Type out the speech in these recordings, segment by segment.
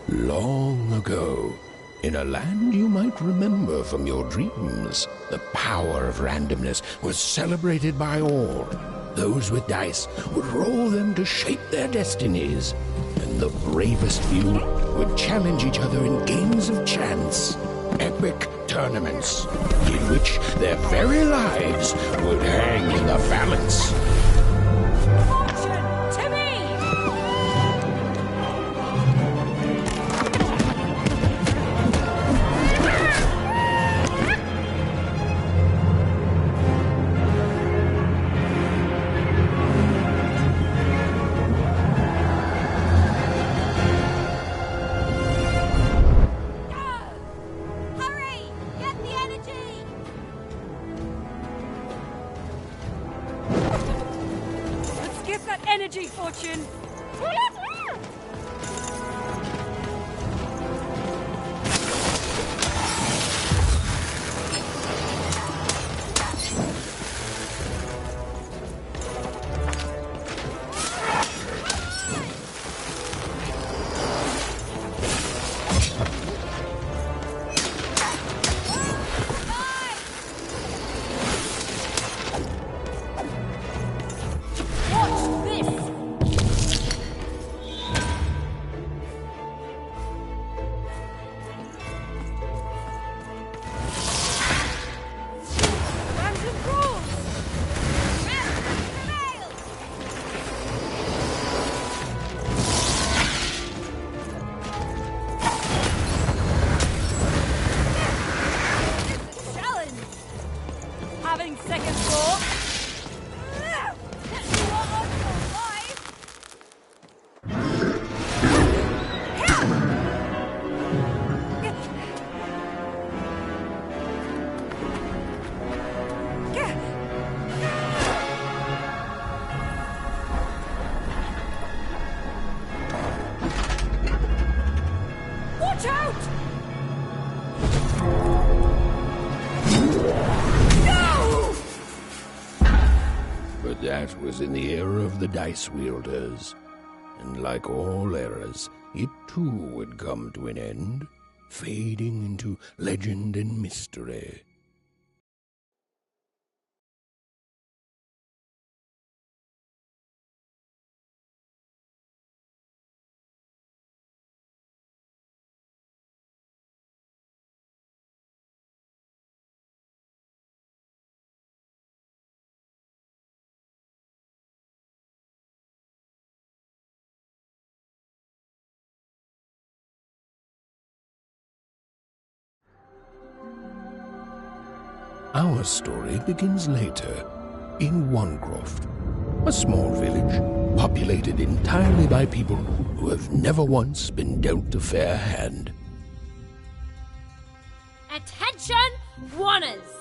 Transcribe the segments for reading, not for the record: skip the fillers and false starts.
Long ago, in a land you might remember from your dreams, the power of randomness was celebrated by all. Those with dice would roll them to shape their destinies, and the bravest few would challenge each other in games of chance, epic tournaments, in which their very lives would hang in the balance. Energy, Fortune! Second floor. Watch out! But that was in the era of the dice wielders, and like all eras, it too would come to an end, fading into legend and mystery. Our story begins later, in Wangroft, a small village populated entirely by people who have never once been dealt a fair hand. Attention, Wanners!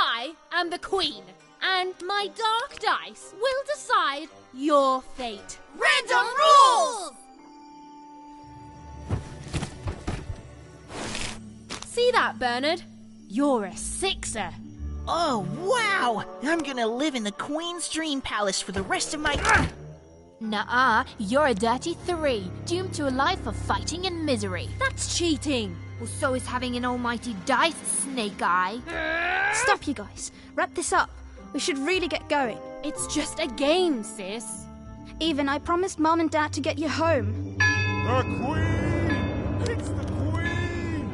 I am the Queen, and my dark dice will decide your fate. Random rules! See that, Bernard? You're a sixer. Oh, wow! I'm gonna live in the Queen's Dream Palace for the rest of my... Nuh-uh, you're a dirty 3, doomed to a life of fighting and misery. That's cheating. Well, so is having an almighty dice, Snake Eye. Stop, you guys. Wrap this up. We should really get going. It's just a game, sis. Even I promised Mom and Dad to get you home. The Queen! It's the Queen!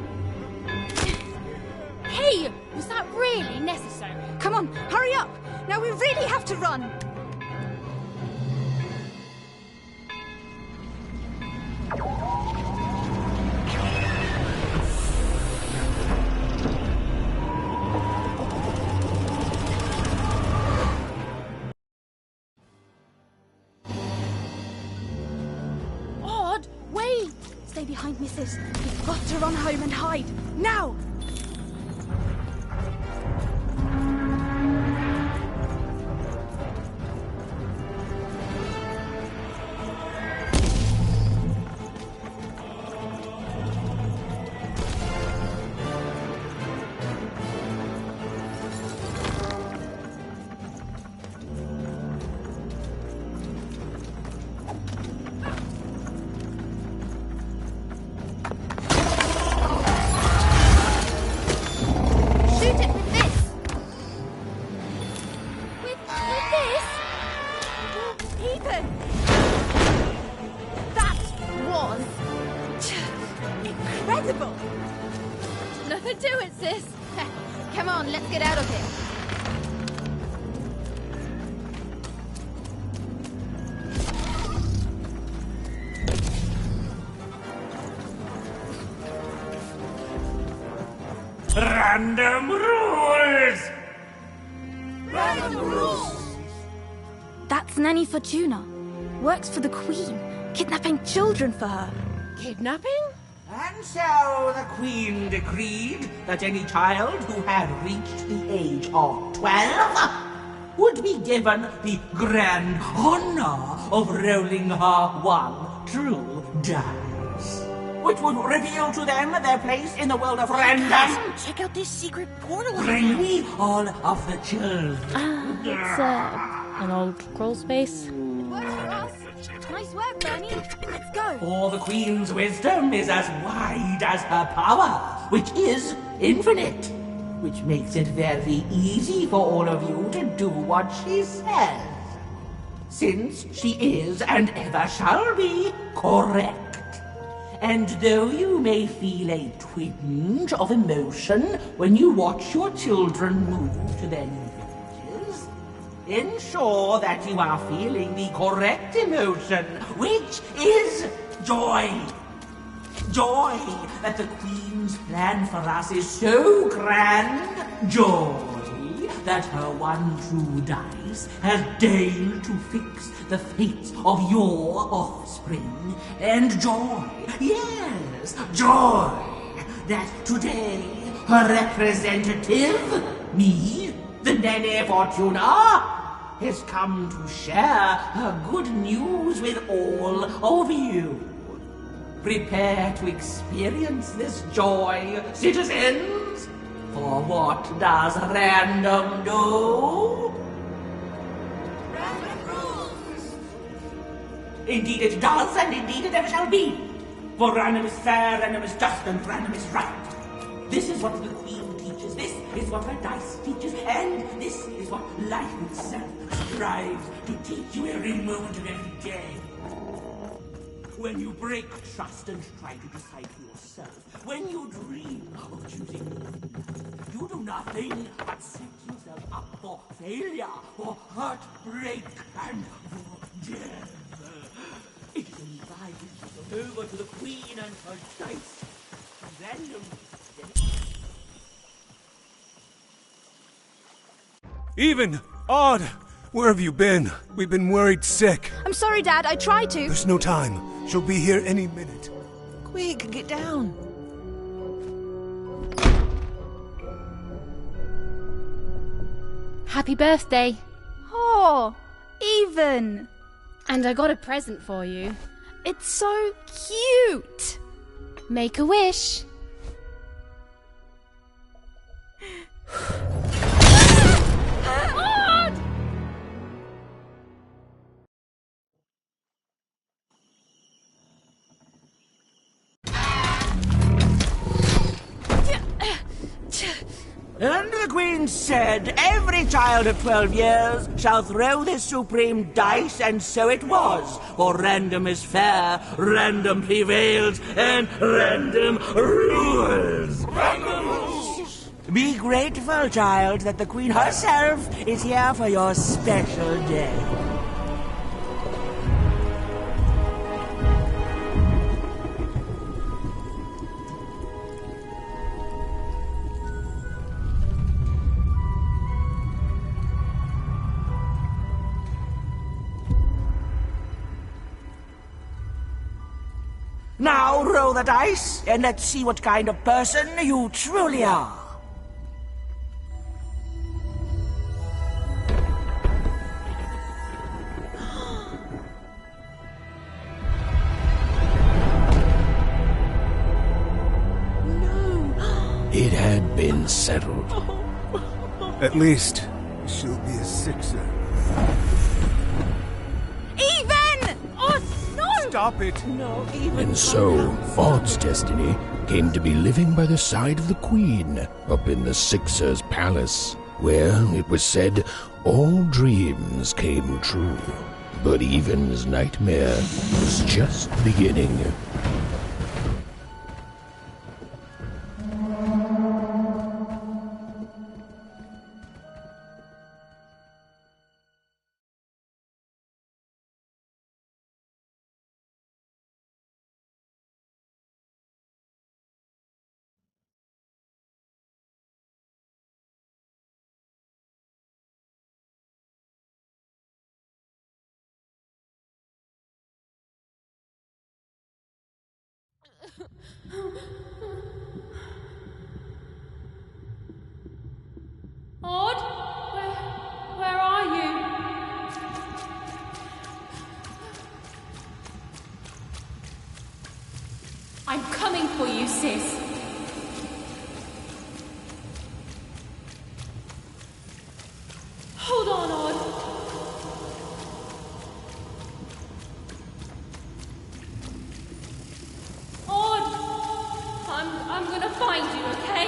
Hey, was that really necessary? Come on, hurry up! Now we really have to run! Odd, wait! Stay behind me, sis. We've got to run home and hide. Now! Shoot it with this! With this? Ethan! That was Incredible! nothing to it, sis. Come on, let's get out of here. Random rules! That's Nanny Fortuna. Works for the Queen, kidnapping children for her. Kidnapping? And so the Queen decreed that any child who had reached the age of 12 would be given the grand honor of rolling her one true dice, which would reveal to them their place in the world of random. Check out this secret portal. Bring me all of the children. It's an old crawl space. Works for us. Nice work, Bernie. Let's go. For the Queen's wisdom is as wide as her power, which is infinite, which makes it very easy for all of you to do what she says, since she is and ever shall be correct. And though you may feel a twinge of emotion when you watch your children move to their new villages, ensure that you are feeling the correct emotion, which is joy. Joy that the Queen's plan for us is so grand. Joy that her one true dice has deigned to fix the fates of your offspring. And joy, yes, joy, that today her representative, me, the Nene Fortuna, has come to share her good news with all of you. Prepare to experience this joy, citizens, for what does random do? Random rules! Indeed it does, and indeed it ever shall be. For random is fair, random is just, and random is right. This is what the Queen teaches, this is what her dice teaches, and this is what life itself strives to teach you every moment of every day. When you break trust and try to decide for yourself, when you dream of choosing love, you do nothing but set yourself up for failure, for heartbreak, and for death. It is only by giving yourself over to the Queen and her dice, random. Even! Odd! Where have you been? We've been worried sick. I'm sorry, Dad. I tried to. There's no time. She'll be here any minute. Quick, get down. Happy birthday. Oh, Even. And I got a present for you. It's so cute. Make a wish. And the Queen said, every child of 12 years shall throw this supreme dice, and so it was. For random is fair, random prevails, and random rules. Random rules! Be grateful, child, that the Queen herself is here for your special day. Now roll the dice, and let's see what kind of person you truly are. It had been settled. At least, she'll be a sixer. Even! Oh, no! Stop it! And so, Odd's destiny came to be living by the side of the Queen up in the Sixer's palace, where, it was said, all dreams came true. But Even's nightmare was just beginning. Odd? Where are you? I'm coming for you, sis. Hold on, Odd. I'm gonna find you, okay?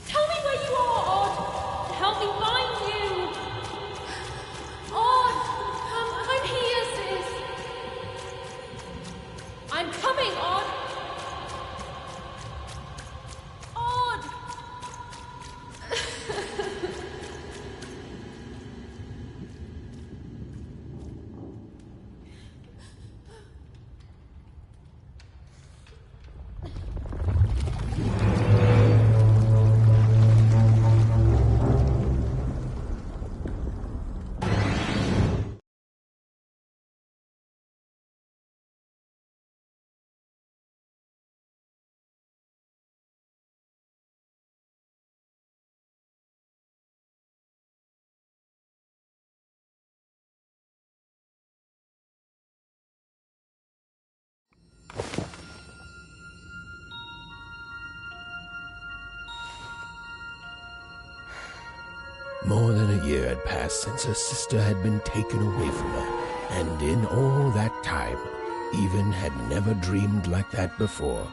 Tell me where you are, Odd. Help me find you. Odd, I'm here, sis. I'm coming, Odd. Odd. More than a year had passed since her sister had been taken away from her, and in all that time, Even had never dreamed like that before.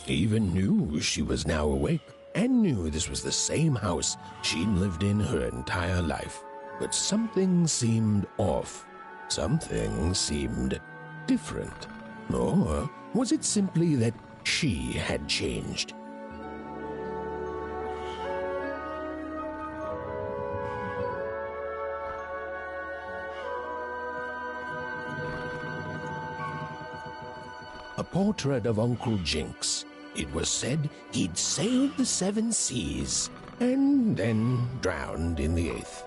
Even knew she was now awake, and knew this was the same house she'd lived in her entire life. But something seemed off. Something seemed different. Or was it simply that she had changed? a portrait of Uncle Jinx. It was said he'd sailed the 7 seas and then drowned in the 8th.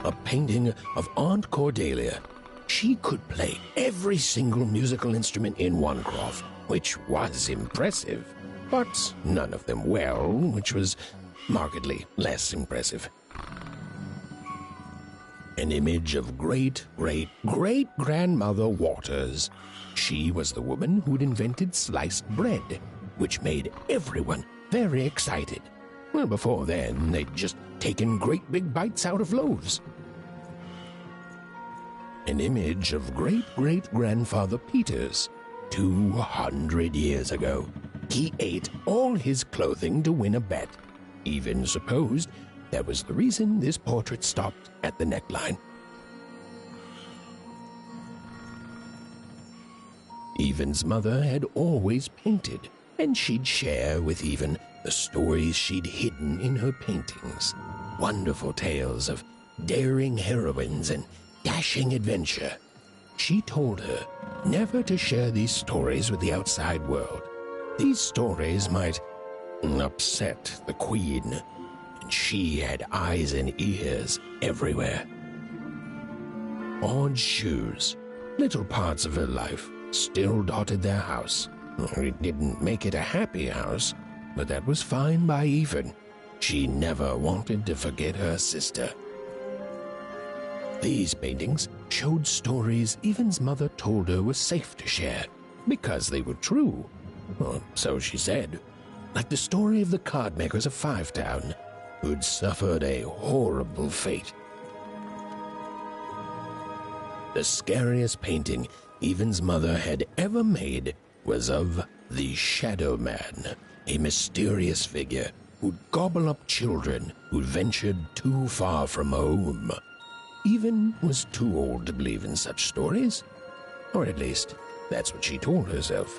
A painting of Aunt Cordelia. She could play every single musical instrument in Wanecroft, which was impressive, but none of them well, which was markedly less impressive. An image of great-great-great-grandmother Waters. She was the woman who'd invented sliced bread, which made everyone very excited. Well, before then, they'd just taken great big bites out of loaves. An image of great-great-grandfather Peters. 200 years ago, he ate all his clothing to win a bet. Even supposed that was the reason this portrait stopped at the neckline. Even's mother had always painted, and she'd share with Even the stories she'd hidden in her paintings. Wonderful tales of daring heroines and dashing adventure. She told her never to share these stories with the outside world. These stories might upset the Queen, and she had eyes and ears everywhere. Odd shoes, little parts of her life, still dotted their house. It didn't make it a happy house, but that was fine by Even. She never wanted to forget her sister. These paintings showed stories Even's mother told her was safe to share, because they were true. Or so she said. Like the story of the cardmakers of Five Town, who'd suffered a horrible fate. The scariest painting Even's mother had ever made was of the Shadow Man, a mysterious figure who'd gobble up children who'd ventured too far from home. Even was too old to believe in such stories. Or at least, that's what she told herself.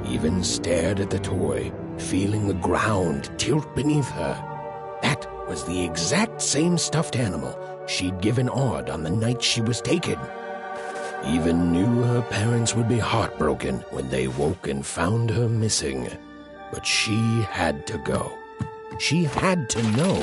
Even stared at the toy, feeling the ground tilt beneath her. That was the exact same stuffed animal she'd given Odd on the night she was taken. Even knew her parents would be heartbroken when they woke and found her missing. But she had to go. She had to know.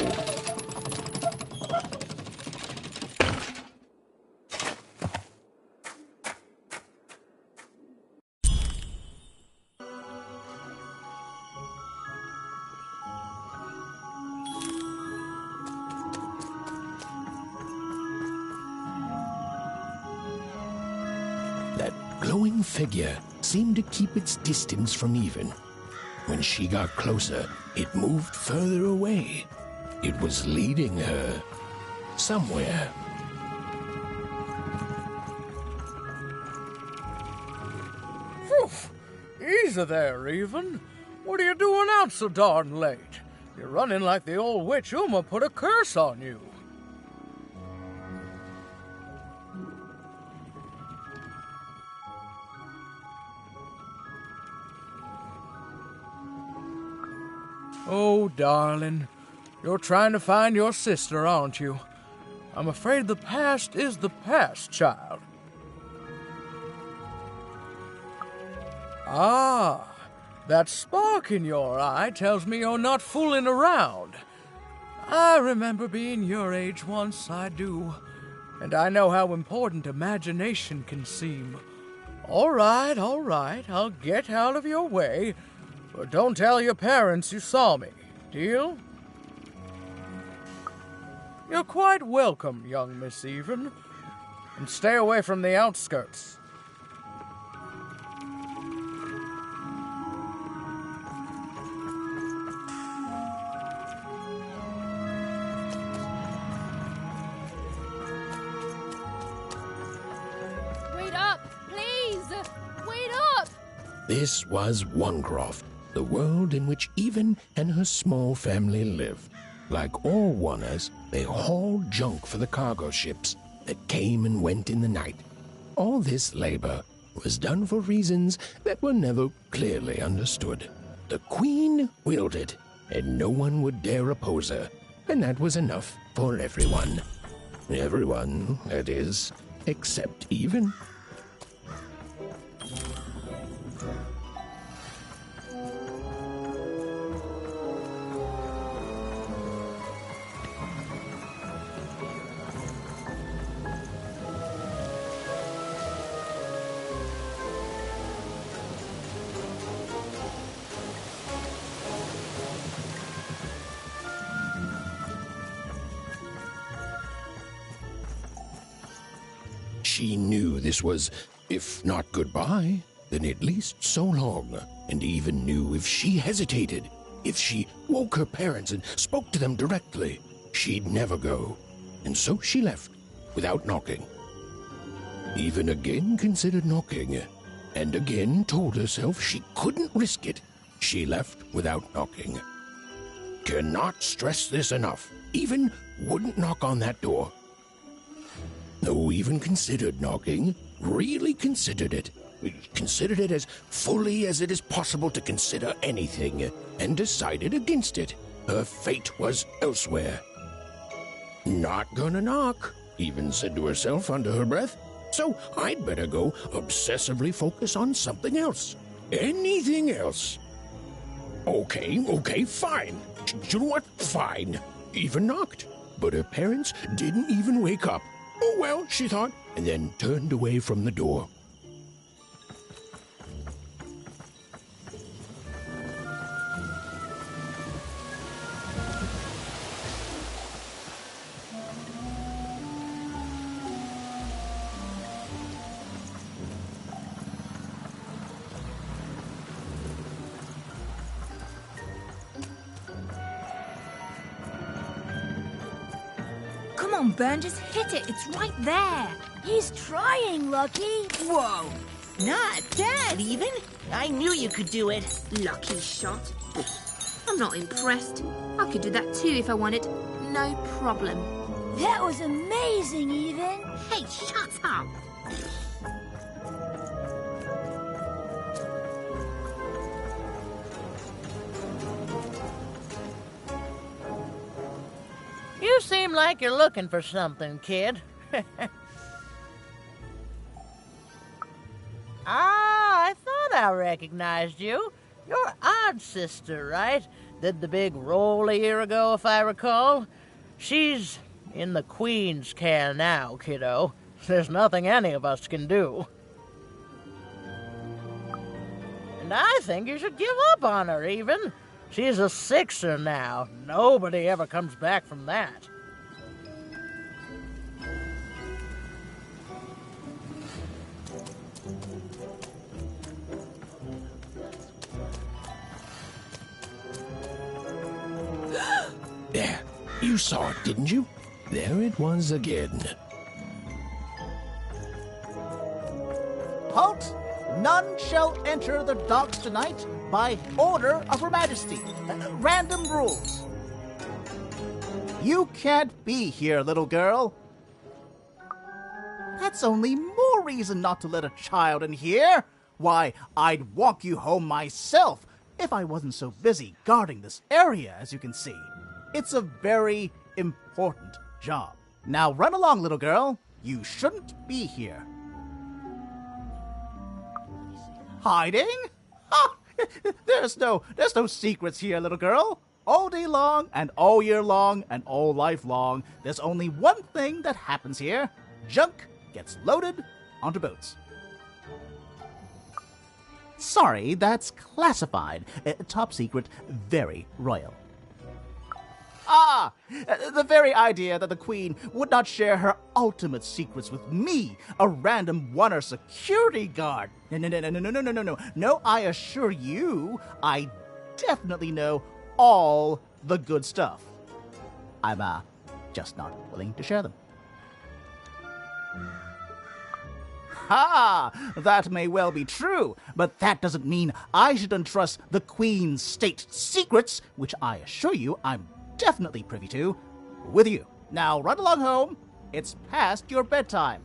That glowing figure seemed to keep its distance from Even. When she got closer, it moved further away. It was leading her somewhere. Phew! Easy there, Even. What are you doing out so darn late? You're running like the old witch Uma put a curse on you. Oh, darling, you're trying to find your sister, aren't you? I'm afraid the past is the past, child. Ah, that spark in your eye tells me you're not fooling around. I remember being your age once, I do. And I know how important imagination can seem. All right, I'll get out of your way. But don't tell your parents you saw me. Deal? You're quite welcome, young Miss Even. And stay away from the outskirts. Wait up, please! This was Onecroft, the world in which Even and her small family lived. Like all Oners, they hauled junk for the cargo ships that came and went in the night. All this labor was done for reasons that were never clearly understood. The Queen willed it, and no one would dare oppose her, and that was enough for everyone. Everyone, that is, except Even. She knew this was, if not goodbye, then at least so long, and even knew if she hesitated, if she woke her parents and spoke to them directly, she'd never go. And so she left, without knocking. Even again considered knocking, and again told herself she couldn't risk it. She left without knocking. Cannot stress this enough. Even wouldn't knock on that door. No, Even considered knocking, really considered it. Considered it as fully as it is possible to consider anything, and decided against it. Her fate was elsewhere. Not gonna knock, Even said to herself under her breath, so I'd better go obsessively focus on something else. Anything else. Okay, fine. You know what? Fine. Even knocked. But her parents didn't even wake up. Oh, well, she thought, and then turned away from the door. Come on, Burn, just hit it. It's right there. He's trying, Lucky. Whoa! Not bad, Even. I knew you could do it. Lucky shot. I'm not impressed. I could do that too if I wanted. No problem. That was amazing, Even. Hey, shut up. You seem like you're looking for something, kid. I thought I recognized you. You're Odd Sister, right? Did the big roll a year ago, if I recall. She's in the Queen's care now, kiddo. There's nothing any of us can do. And I think you should give up on her, Even. She's a Sixer now. Nobody ever comes back from that. There, you saw it, didn't you? There it was again. Halt! None shall enter the docks tonight by order of Her Majesty. Random rules. You can't be here, little girl. That's only more reason not to let a child in here. Why, I'd walk you home myself if I wasn't so busy guarding this area, as you can see. It's a very important job. Now run along, little girl. You shouldn't be here. Hiding? Ha! There's no secrets here, little girl. All day long, and all year long, and all life long, there's only one thing that happens here. Junk gets loaded onto boats. Sorry, that's classified. Top secret, very royal. Ah! The very idea that the Queen would not share her ultimate secrets with me, a random Oner security guard. No. No, I assure you, I definitely know all the good stuff. I'm, just not willing to share them. Ha! That may well be true, but that doesn't mean I should entrust the Queen's state secrets, which I assure you I'm definitely privy to, with you. Now run along home. It's past your bedtime.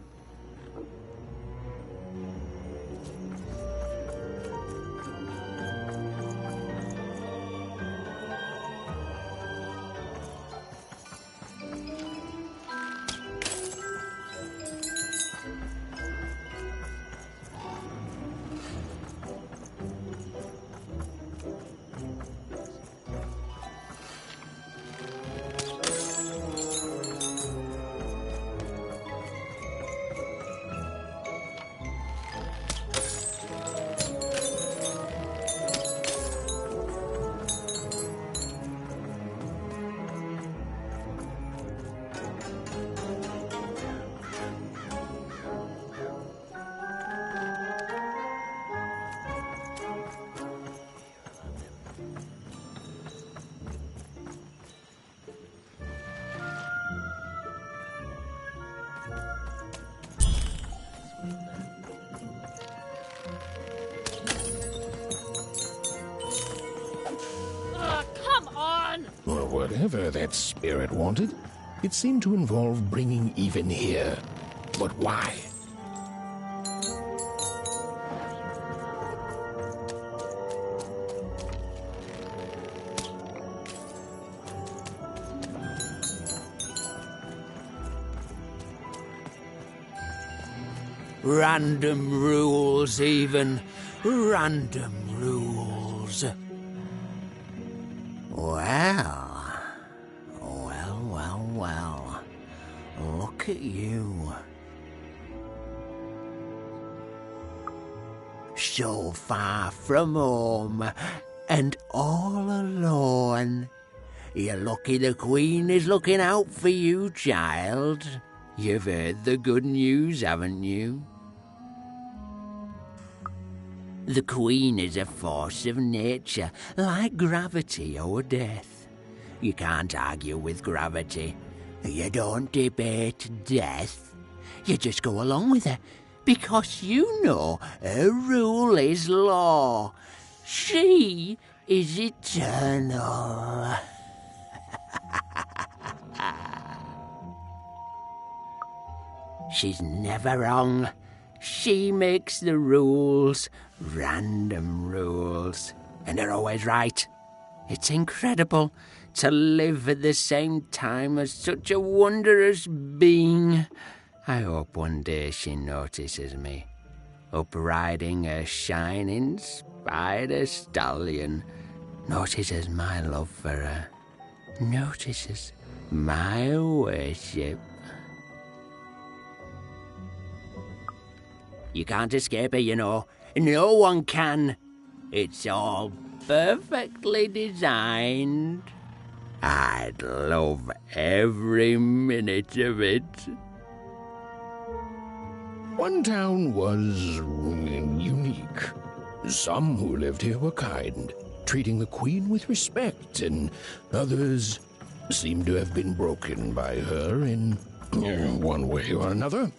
Well, whatever that spirit wanted, it seemed to involve bringing Even here. But why? Random rules, Even. Random rules. Well. Look at you. So far from home, and all alone. You're lucky the Queen is looking out for you, child. You've heard the good news, haven't you? The Queen is a force of nature, like gravity or death. You can't argue with gravity. You don't debate death. You just go along with her, because you know her rule is law. She is eternal. She's never wrong. She makes the rules, random rules, and they're always right. It's incredible to live at the same time as such a wondrous being. I hope one day she notices me, up riding a shining spider stallion, notices my love for her, notices my worship. You can't escape her, you know. No one can. It's all perfectly designed. I'd love every minute of it. One town was unique. Some who lived here were kind, treating the Queen with respect, and others seemed to have been broken by her in one way or another.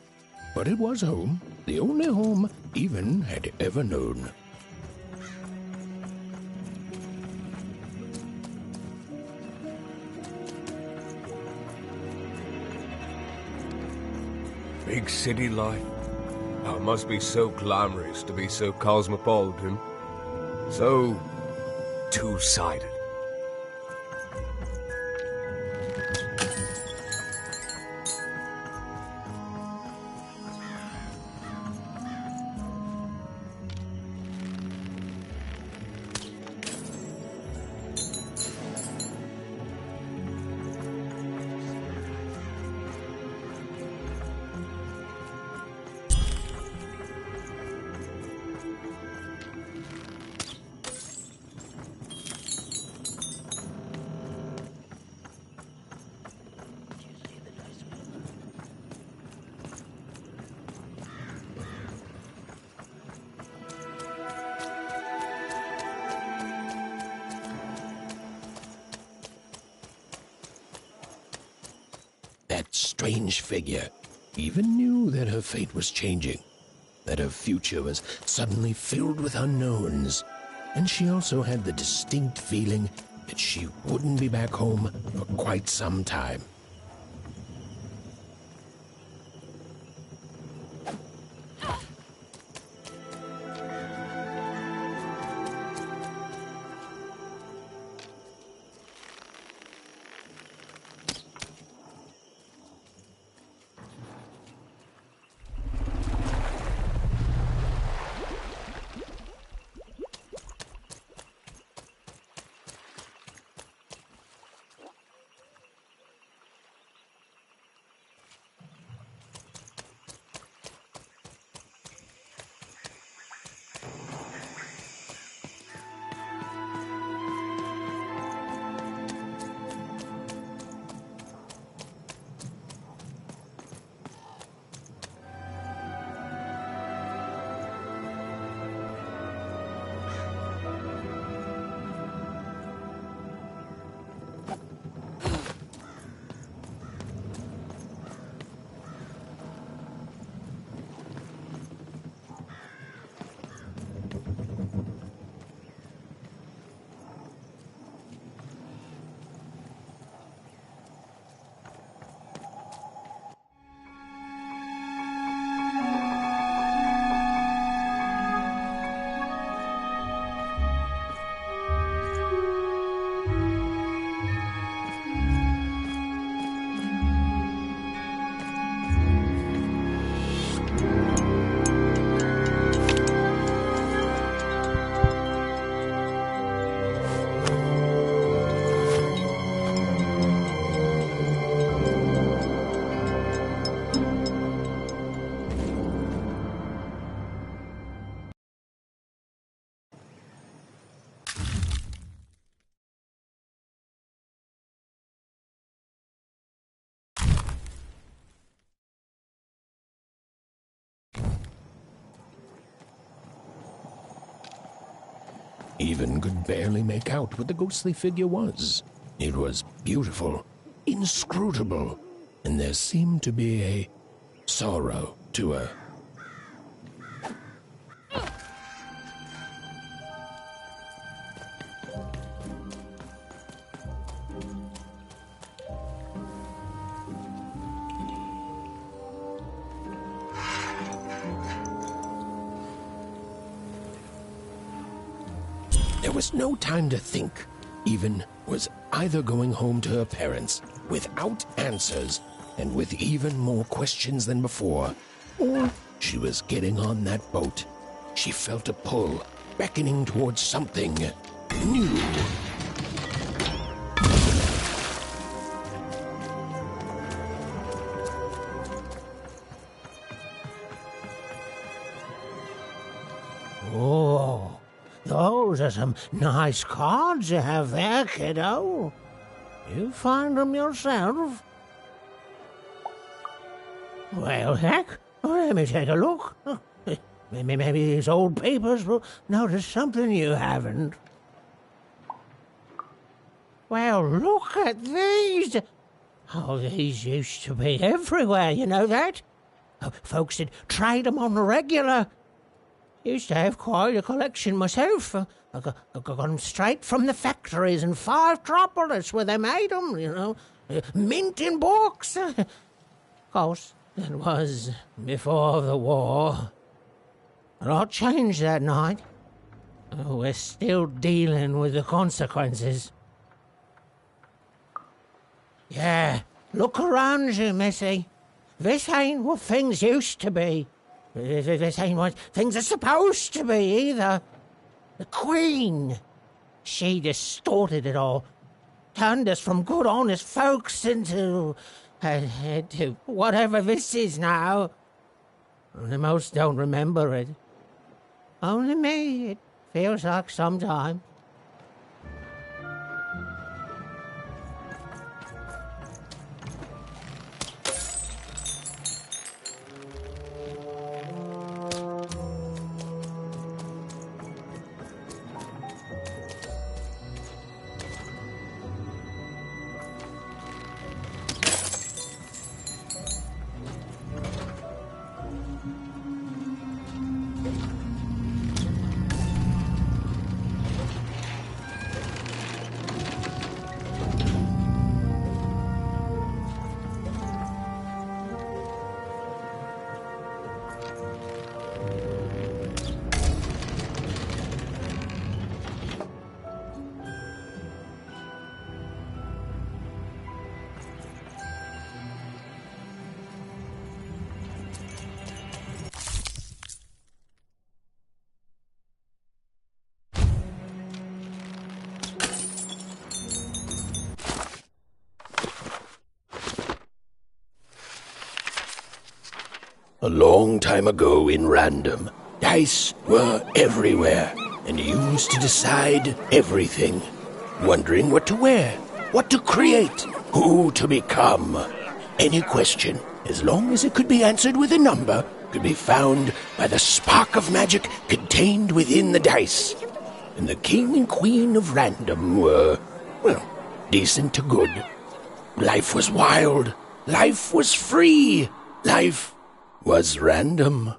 But it was home, the only home Even had ever known. Big city life. Oh, it must be so glamorous to be so cosmopolitan. So two-sided. That strange figure even knew that her fate was changing. that her future was suddenly filled with unknowns, and she also had the distinct feeling that she wouldn't be back home for quite some time. Even could barely make out what the ghostly figure was. It was beautiful, inscrutable, and there seemed to be a sorrow to her. There was no time to think. Even was either going home to her parents without answers and with even more questions than before, or she was getting on that boat. She felt a pull, beckoning towards something new. Oh, those are some nice cards you have there, kiddo. You find them yourself? Well, heck, let me take a look. Maybe these old papers will notice something you haven't. Well, look at these. Oh, these used to be everywhere, you know that? Folks would trade them on the regular. Used to have quite a collection myself. I got them straight from the factories in 5 Tropolis where they made them, you know. Mint in books. Of course, that was before the war. A lot changed that night. We're still dealing with the consequences. Yeah, look around you, Missy. This ain't what things used to be. This ain't what things are supposed to be, either. The Queen, she distorted it all. Turned us from good, honest folks into whatever this is now. Only most don't remember it. Only me, it feels like sometime. A long time ago in Random, dice were everywhere and used to decide everything. Wondering what to wear, what to create, who to become. Any question, as long as it could be answered with a number, could be found by the spark of magic contained within the dice. And the king and queen of Random were, well, decent to good. Life was wild. Life was free. Life was random.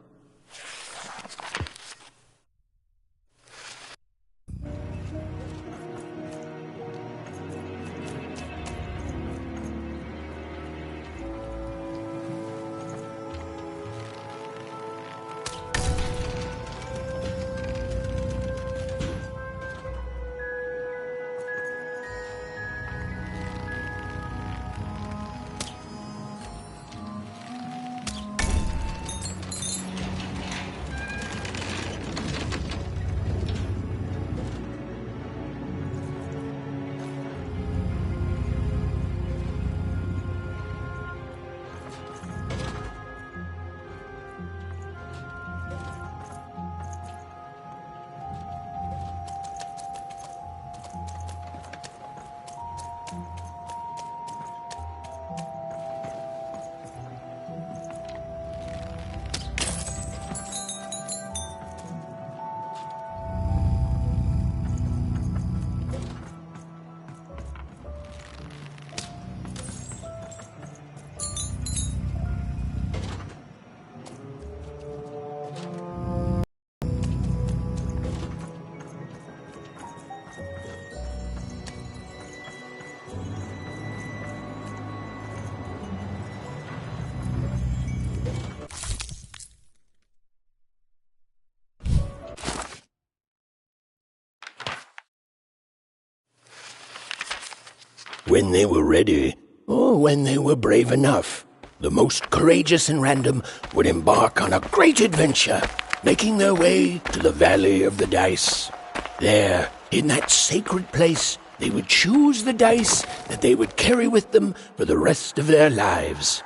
When they were ready, or when they were brave enough, the most courageous in Random would embark on a great adventure, making their way to the Valley of the Dice. There, in that sacred place, they would choose the dice that they would carry with them for the rest of their lives.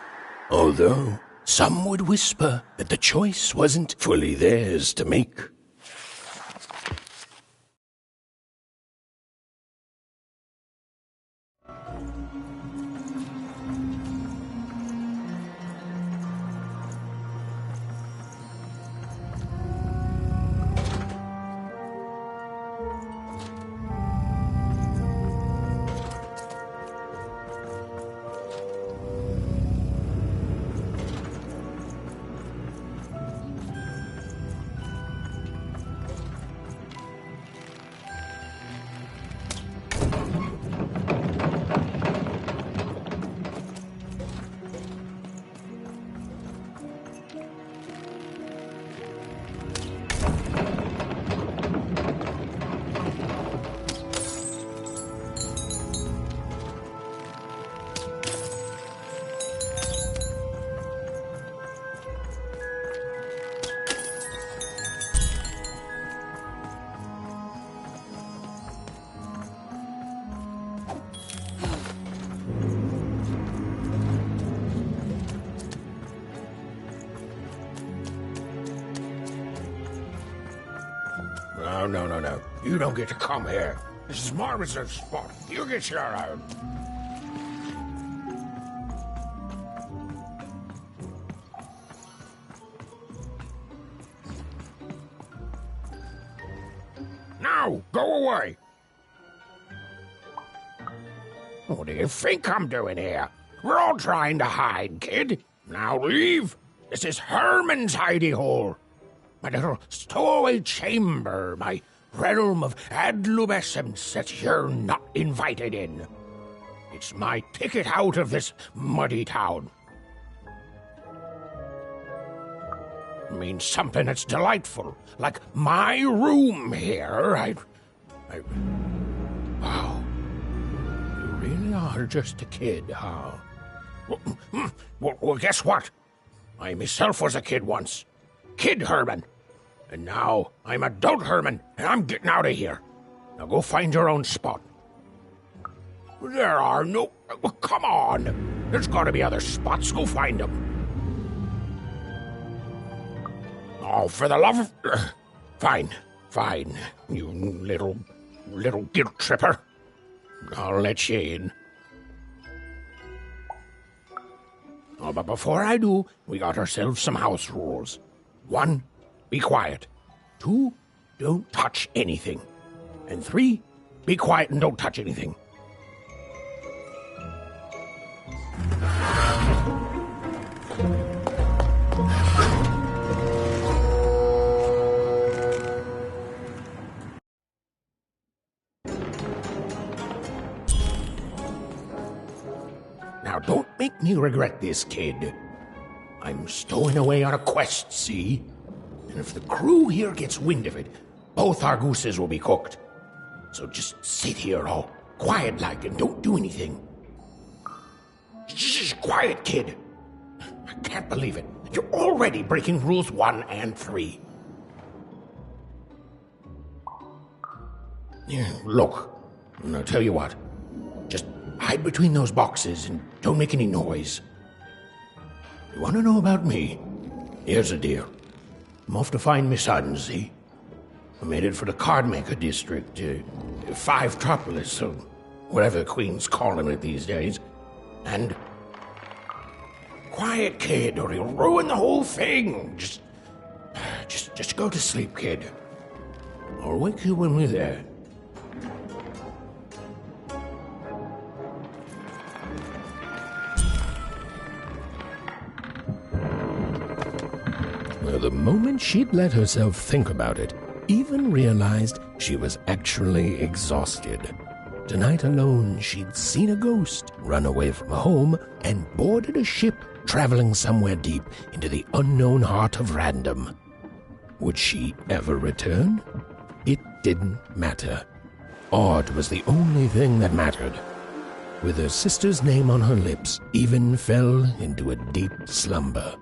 Although some would whisper that the choice wasn't fully theirs to make. No. You don't get to come here. This is my reserved spot. You get your own. Now, go away. What do you think I'm doing here? We're all trying to hide, kid. Now leave. This is Herman's hidey hole. my little stowaway chamber, my realm of adlubescence that you're not invited in. It's my ticket out of this muddy town. It means something that's delightful, like my room here. Wow. You really are just a kid, huh? Well, guess what? I myself was a kid once. Kid Herman. And now I'm adult Herman, and I'm getting out of here. Now go find your own spot. There are no... Oh, come on! There's gotta be other spots. Go find them. Oh, for the love of... Fine, you little guilt tripper. I'll let you in. Oh, but before I do, we got ourselves some house rules. 1, be quiet. 2, don't touch anything. And 3, be quiet and don't touch anything. Now, don't make me regret this, kid. I'm stowing away on a quest, see? And if the crew here gets wind of it, both our gooses will be cooked. So just sit here all quiet-like and don't do anything. Shh, quiet, kid. I can't believe it. You're already breaking rules 1 and 3. Yeah, look, I'll tell you what. Just hide between those boxes and don't make any noise. You want to know about me? Here's the deal. I'm off to find my son, see? I'm headed for the Cardmaker district, 5-tropolis, or whatever the Queen's calling it these days. And... Quiet, kid, or he'll ruin the whole thing. Just go to sleep, kid. I'll wake you when we're there. The moment she'd let herself think about it, Even realized she was actually exhausted. Tonight alone, she'd seen a ghost, run away from home, and boarded a ship traveling somewhere deep into the unknown heart of Random. Would she ever return? It didn't matter. Odd was the only thing that mattered. With her sister's name on her lips, Even fell into a deep slumber.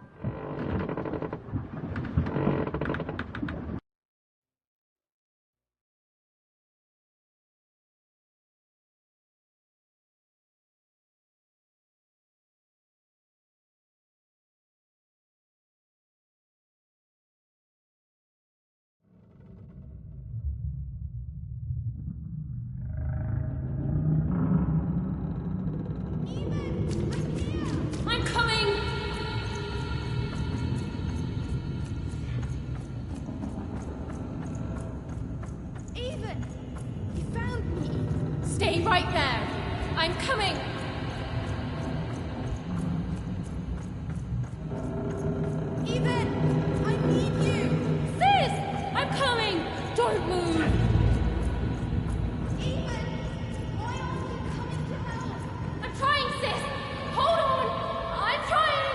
I'm coming! Even! You found me! Stay right there! I'm coming! Even! I need you! Sis! I'm coming! Don't move! Even! Why aren't you coming to help? I'm trying, sis! Hold on! I'm trying!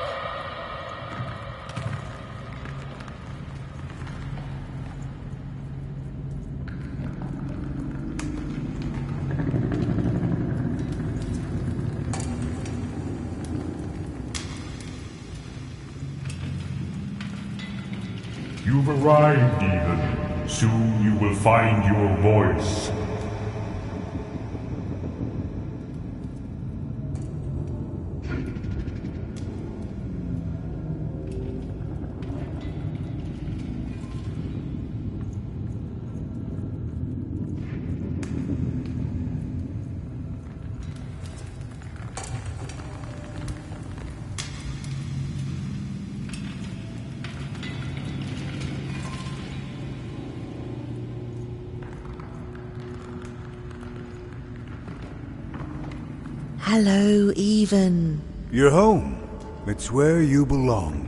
You've arrived, Even. Soon you will find your voice. Hello, Even. You're home. It's where you belong.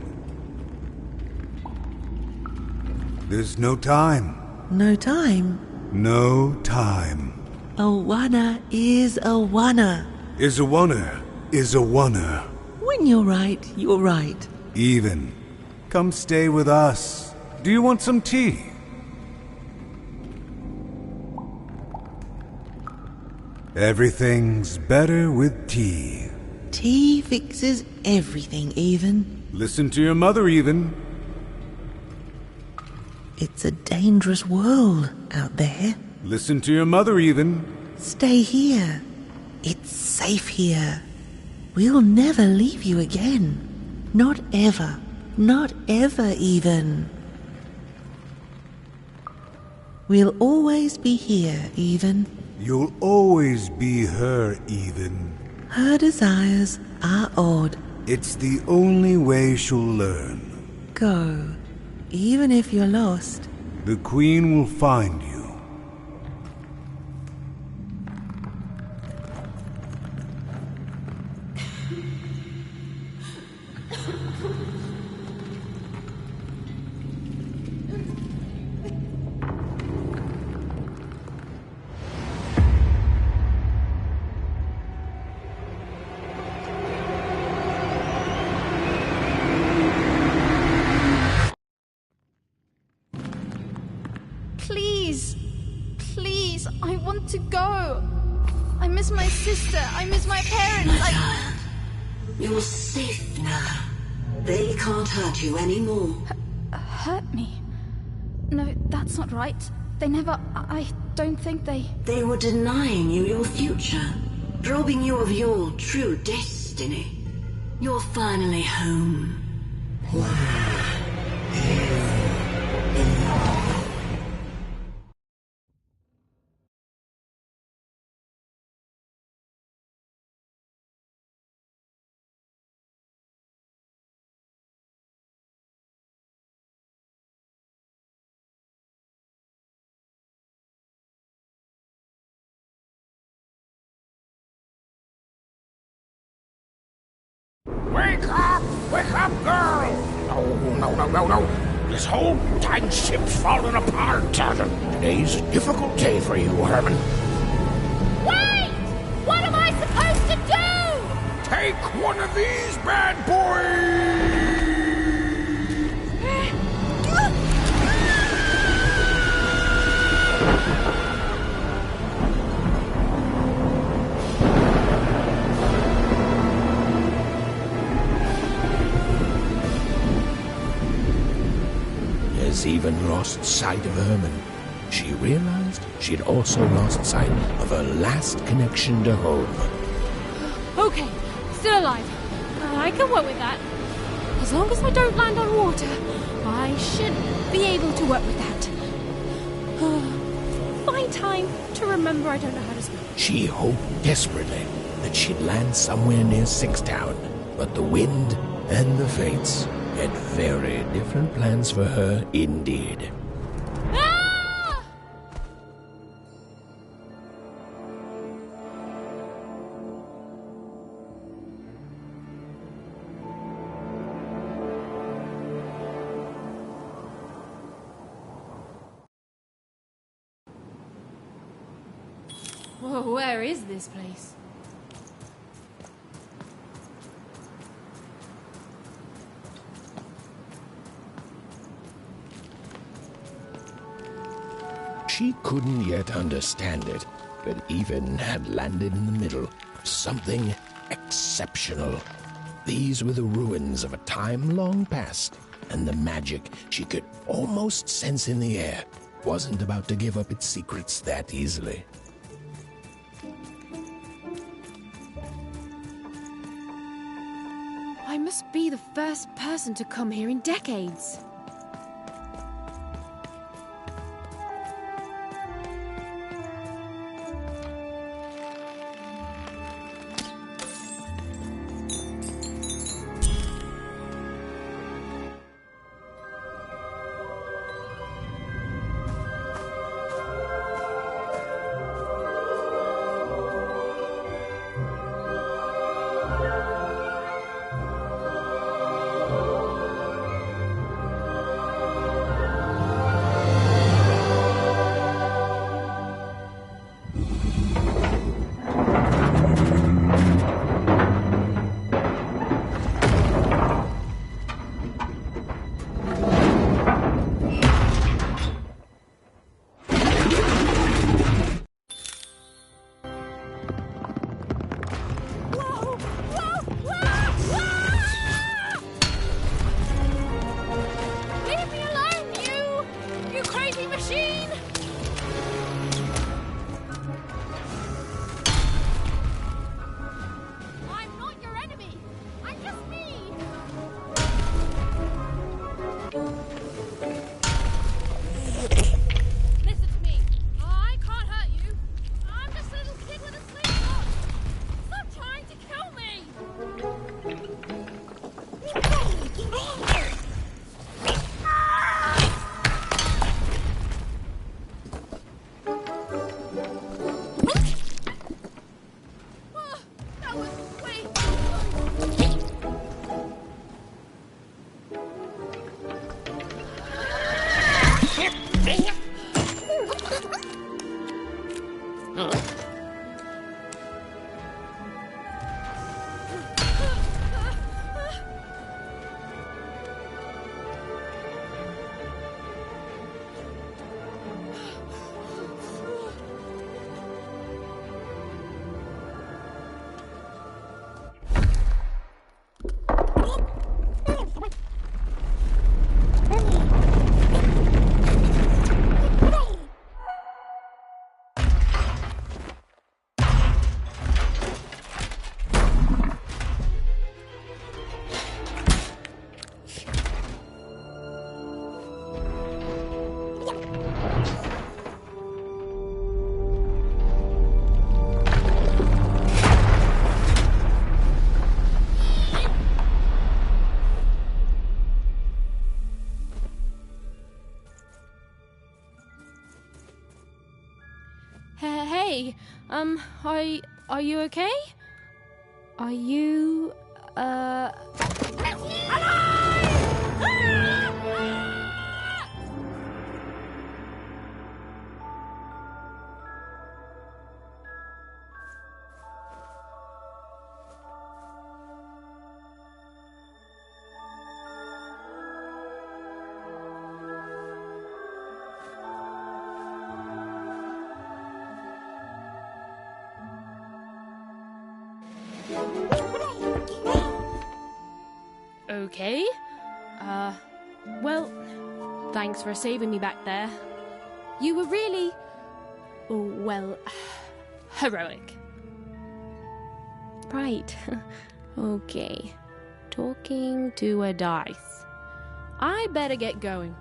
There's no time. No time? No time. Awana is Awana. Is a oner. Is a oner. When you're right, you're right. Even. Come stay with us. Do you want some tea? Everything's better with tea. Tea fixes everything, Even. Listen to your mother, Even. It's a dangerous world out there. Listen to your mother, Even. Stay here. It's safe here. We'll never leave you again. Not ever. Not ever, Even. We'll always be here, Even. You'll always be her, Even. Her desires are odd. It's the only way she'll learn. Go. Even if you're lost. The Queen will find you. Please. Please, I want to go. I miss my sister. I miss my parents. You're safe now. They can't hurt you anymore. Hurt me? No, that's not right. They never... I don't think they... They were denying you your future, robbing you of your true destiny. You're finally home. Wake up, girl! No. This whole time ship's falling apart. Today's a difficult day for you, Herman. Wait! What am I supposed to do? Take one of these bad boys! As Even lost sight of Herman, she realized she'd also lost sight of her last connection to home. Okay, still alive. I can work with that. As long as I don't land on water, I should be able to work with that. Find time to remember I don't know how to swim. She hoped desperately that she'd land somewhere near Sixtown, but the wind and the fates had very different plans for her indeed. Ah! Whoa, where is this place? She couldn't yet understand it, but Even had landed in the middle of something exceptional. These were the ruins of a time long past, and the magic she could almost sense in the air wasn't about to give up its secrets that easily. I must be the first person to come here in decades. Hey, are you okay? Are you, Okay. Well, thanks for saving me back there. You were really, well, heroic. Right. Okay. Talking to a dice. I better get going.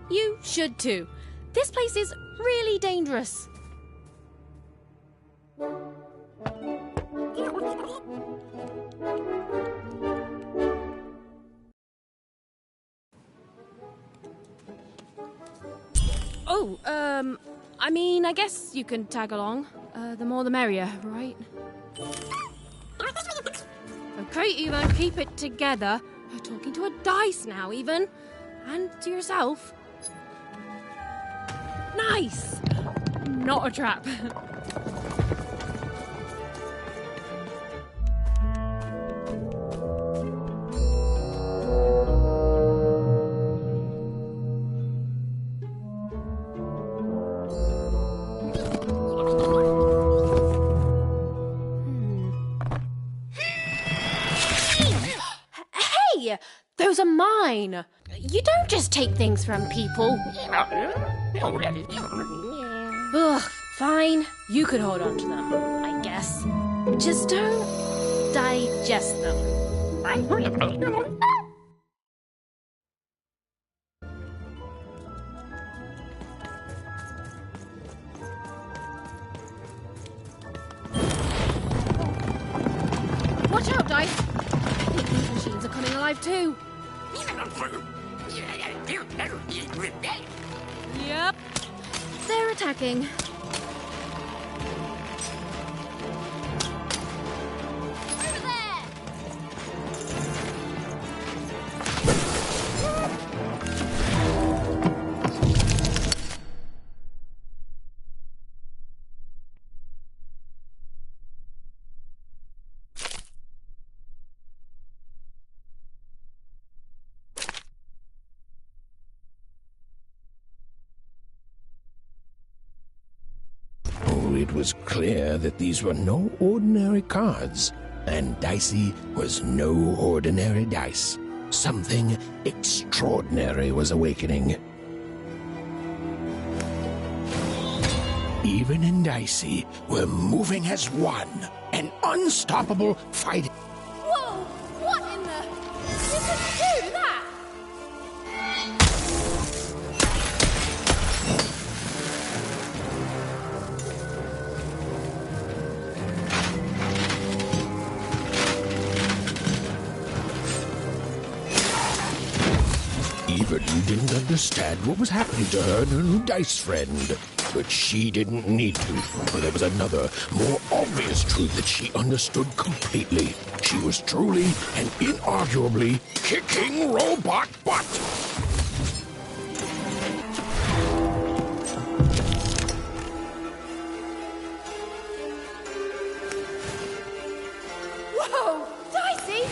You should too. This place is really dangerous. Oh, I mean, I guess you can tag along. The more the merrier, right? Okay, Ethan, keep it together. You're talking to a dice now, Ethan. And to yourself. Nice! Not a trap. Those are mine. You don't just take things from people. Ugh, fine. You could hold on to them, I guess. Just don't digest them. Watch out, Dice. I think these machines are coming alive too. Yep. They're attacking. Over there! It was clear that these were no ordinary cards, and Dicey was no ordinary dice. Something extraordinary was awakening. Even and Dicey were moving as one, an unstoppable fight. Whoa! What in the... You could do that! Eva didn't understand what was happening to her and her new dice friend. But she didn't need to, for there was another, more obvious truth that she understood completely. She was truly and inarguably kicking robot butt! Whoa! Dicey!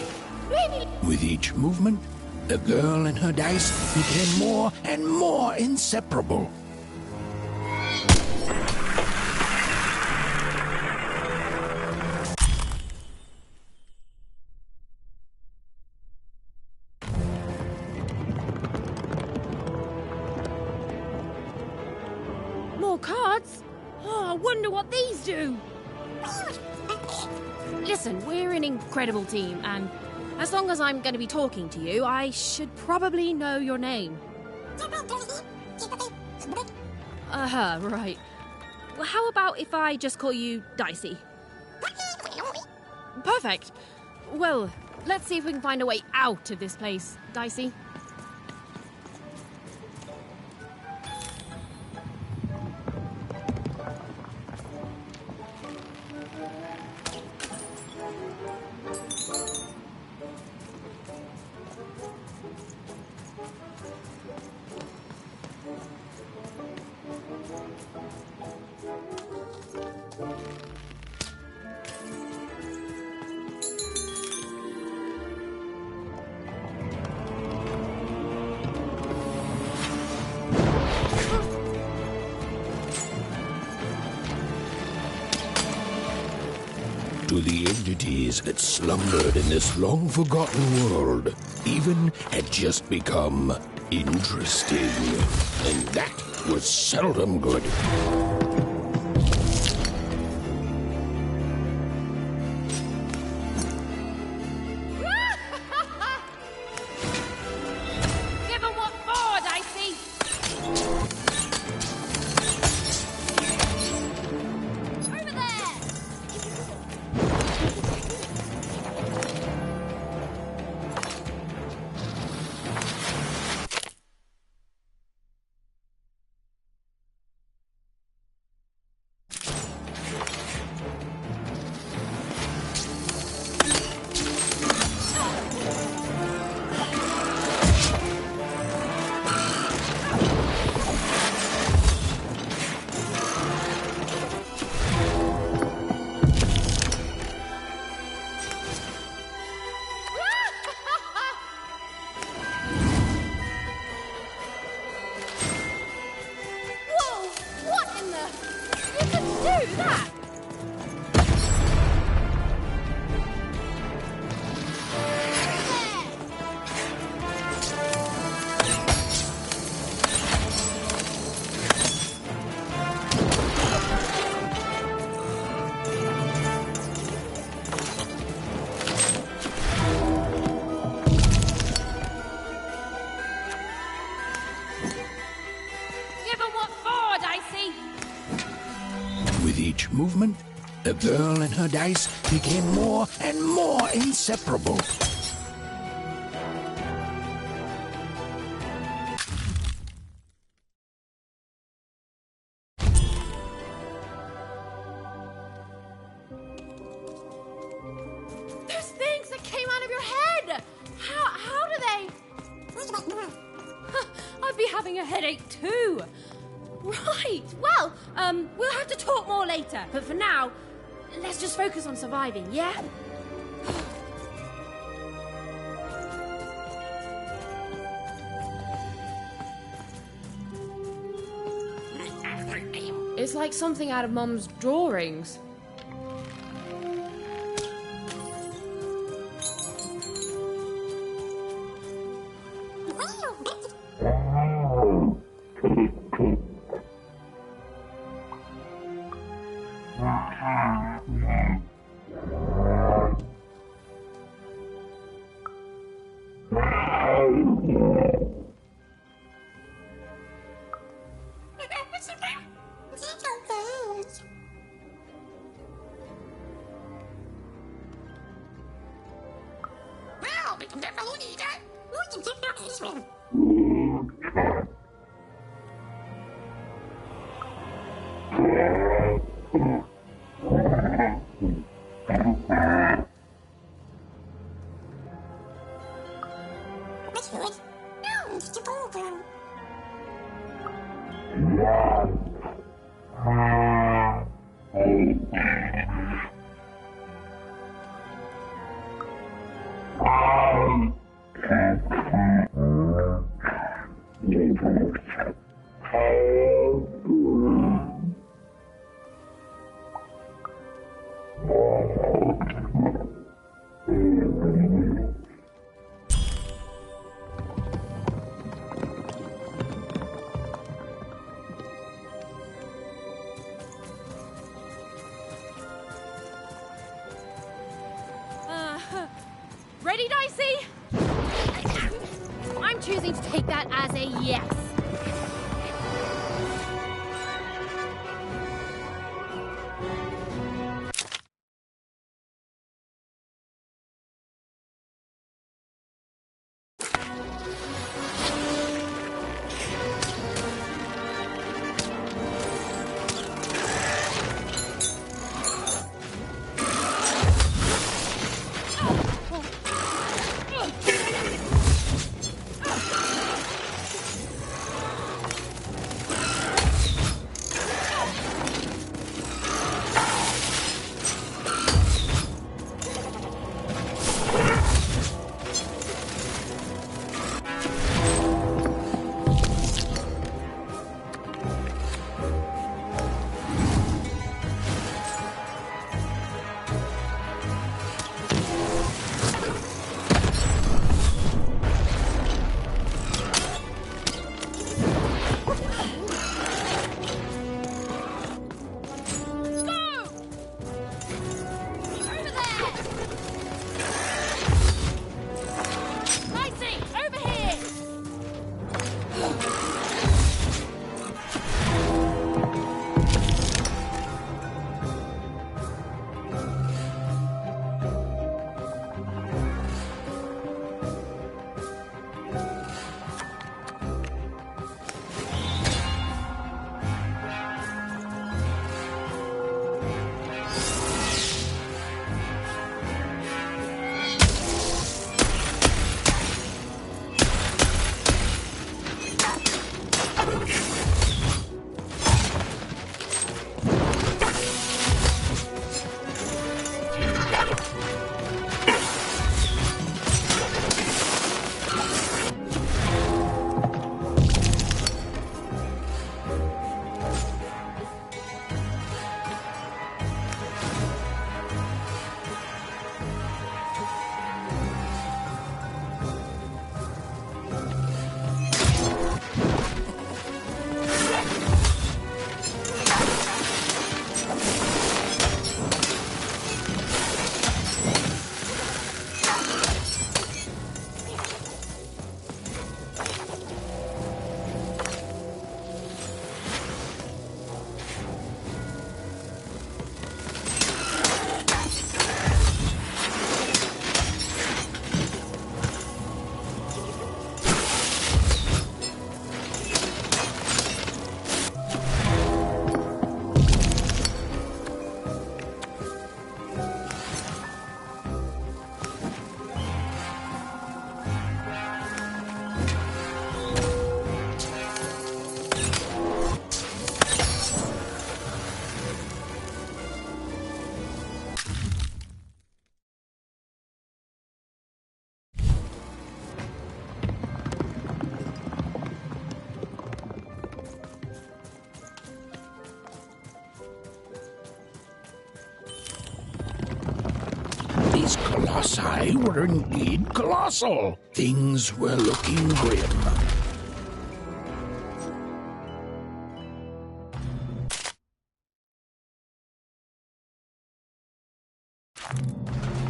Maybe... With each movement, the girl and her dice became more and more inseparable. More cards? Oh, I wonder what these do. Listen, we're an incredible team, and as long as I'm going to be talking to you, I should probably know your name. Right. Well, how about if I just call you Dicey? Perfect. Well, let's see if we can find a way out of this place, Dicey. the entities that slumbered in this long-forgotten world even had just become interesting. And that was seldom good. Give 'em what for, Dicey! Over there! Whoa! What in the... You can do that! Give 'em what for, Dicey! With each movement, the girl and her dice became more and more inseparable. Those things that came out of your head! How do they... I'd be having a headache too. Right, well, we'll have to talk more later. But for now, let's just focus on surviving, yeah? It's like something out of Mum's drawings. Ready, Dicey? I'm choosing to take that as a yes. These colossi were indeed colossal. Things were looking grim.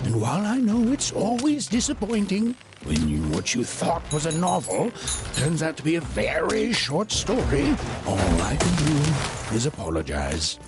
And while I know it's always disappointing when what you thought was a novel turns out to be a very short story, all I can do is apologize.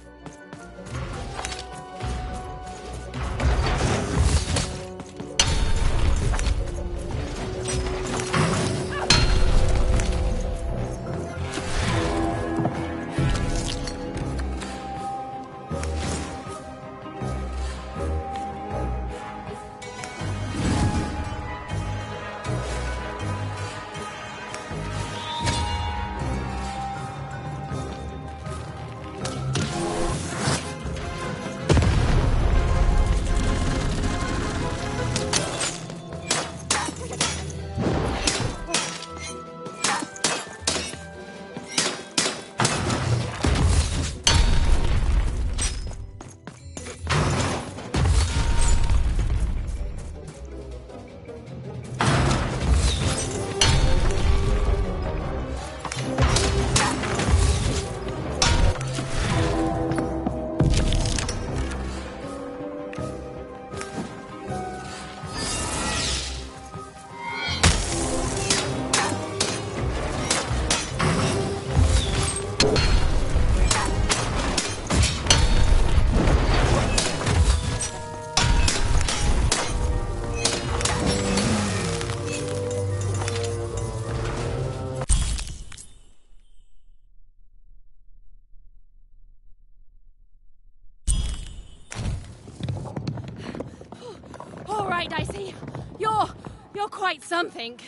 All right, Dicey. You're quite something.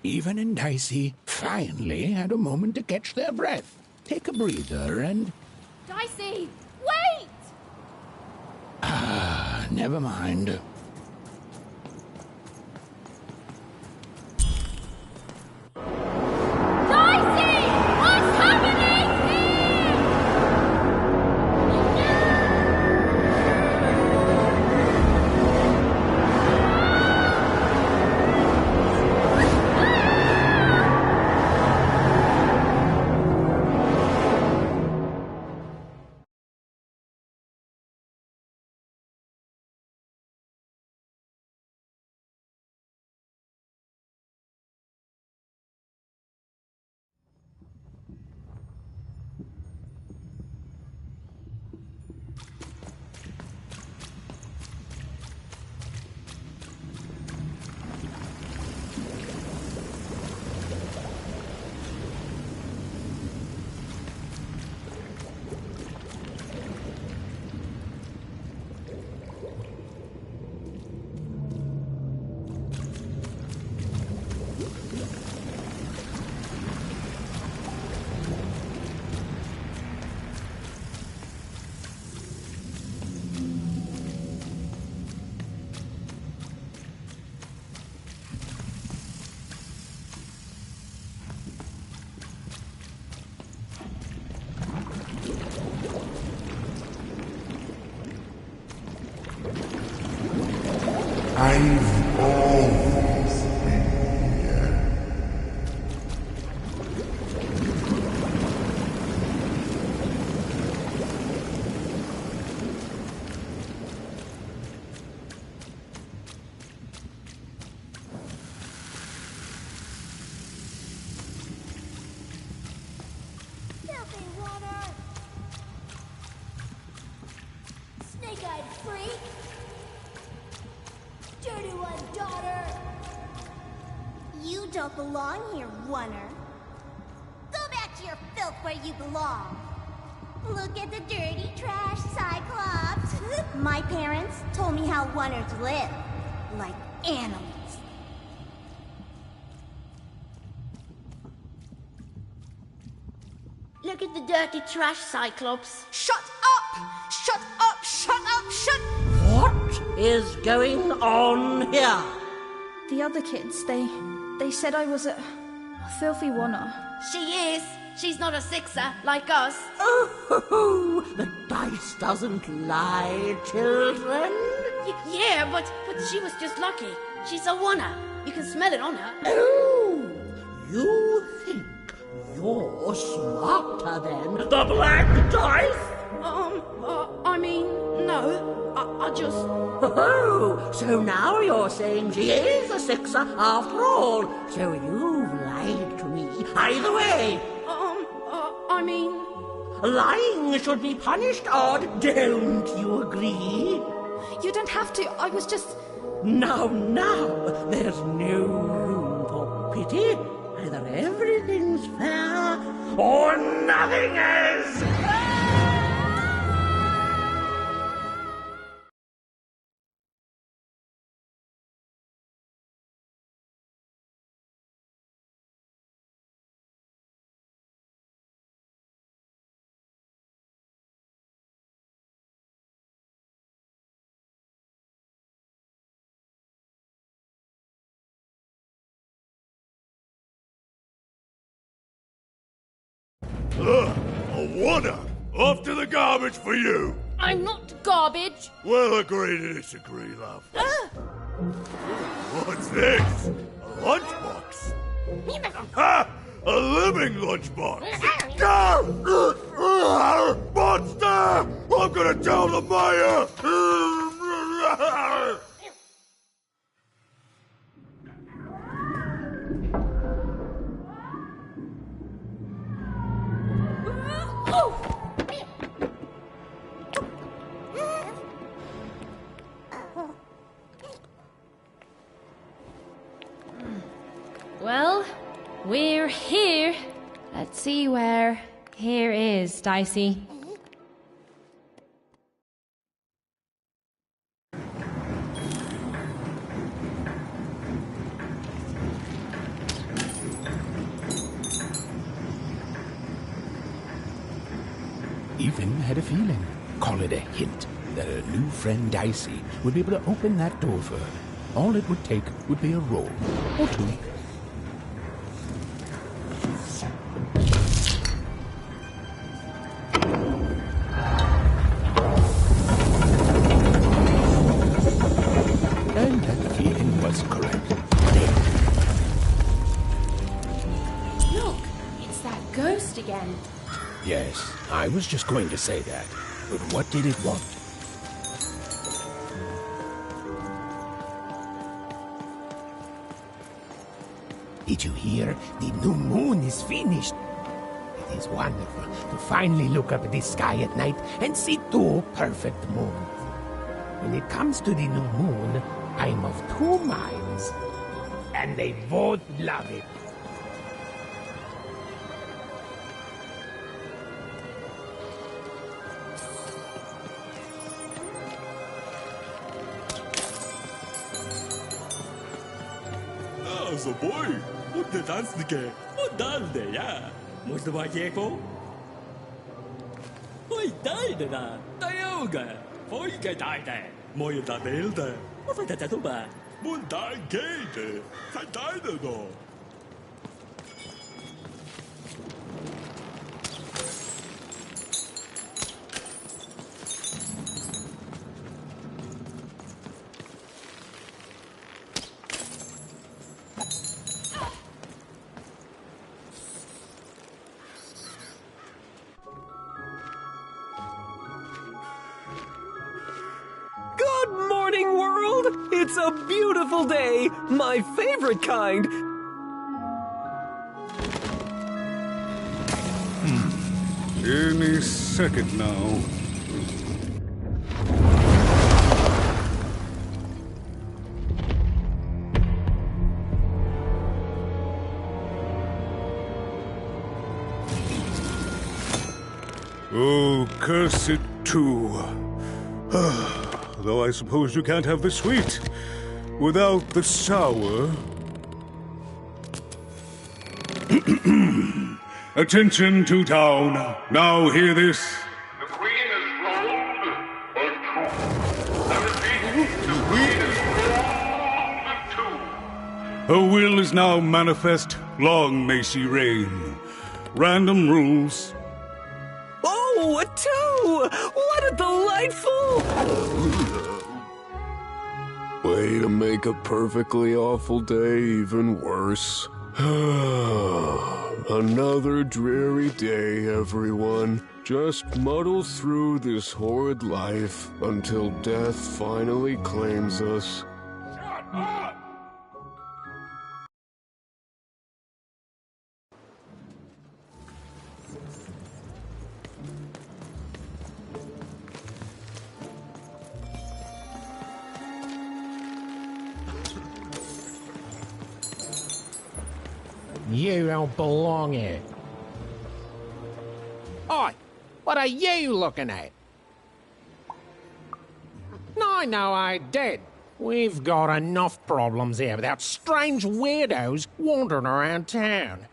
Even and Dicey finally had a moment to catch their breath, take a breather, and... Dicey, wait! Ah, never mind. I've always been here. Filthy water! Snake-eyed freak! Dirty one, daughter! You don't belong here, Oner. Go back to your filth where you belong. Look at the dirty trash, Cyclops. My parents told me how wonders live. Like animals. Look at the dirty trash, Cyclops. Shut up! Shut up! Shut up! Shut... What is going on here? The other kids, they said I was a filthy wanner. She is. She's not a sixer, like us. Oh, the dice doesn't lie, children. Yeah, but she was just lucky. She's a wanner. You can smell it on her. Oh, you think you're smarter than the black dice? I mean, no. I just... Oh, so now you're saying she is a sixer after all. So you've lied to me. Either way. I mean... Lying should be punished, Odd. Don't you agree? You don't have to. I was just... Now, there's no room for pity. Either everything's fair, or nothing is! A wanna! Off to the garbage for you! I'm not garbage! We'll agree to disagree, love. What's this? A lunchbox? Ha! A living lunchbox! Monster! I'm gonna tell the mayor! Well, we're here. Let's see where here is, Dicey. Even had a feeling, call it a hint, that her new friend Dicey would be able to open that door for her. All it would take would be a roll or two. And that feeling was correct. Look, it's that ghost again. Yes, I was just going to say that. But what did it want? Did you hear? The new moon is finished. It is wonderful to finally look up at the sky at night and see two perfect moons. When it comes to the new moon, I'm of two minds. And they both love it. Så boy, what the dance again? What dance there, yeah? Most of my careful? Oi, die da, Dioga. For you get die there. More you that builder. What's that tattoo ba? Moon die gate. I died though. It's a beautiful day! My favorite kind! Any second now. Oh, curse it too. Though I suppose you can't have the sweet without the sour. Attention to town. Now hear this. The Queen has rolled a two. I repeat, the Queen has rolled a two. Her will is now manifest. Long may she reign. Random rules. Oh, a 2! What a delightful... Way to make a perfectly awful day even worse. Another dreary day, everyone. Just muddle through this horrid life until death finally claims us. Shut up! You don't belong here. Oi! What are you looking at? No, I did. We've got enough problems here without strange weirdos wandering around town.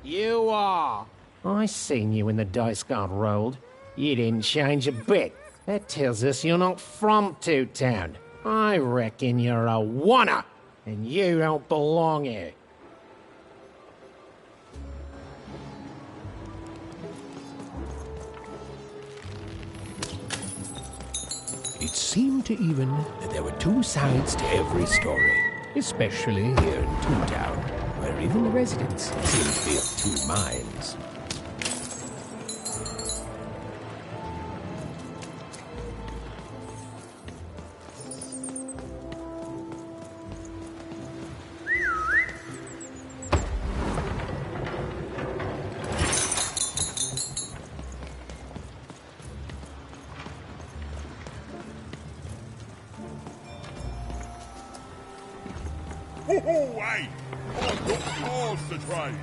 You are. I seen you when the dice got rolled. You didn't change a bit. That tells us you're not from Toot Town. I reckon you're a wanna. And you don't belong here. It seemed to even that there were two sides to every story, especially here in Toot Town, where even the residents seem to be of two minds. Hey! I've got cards to trade.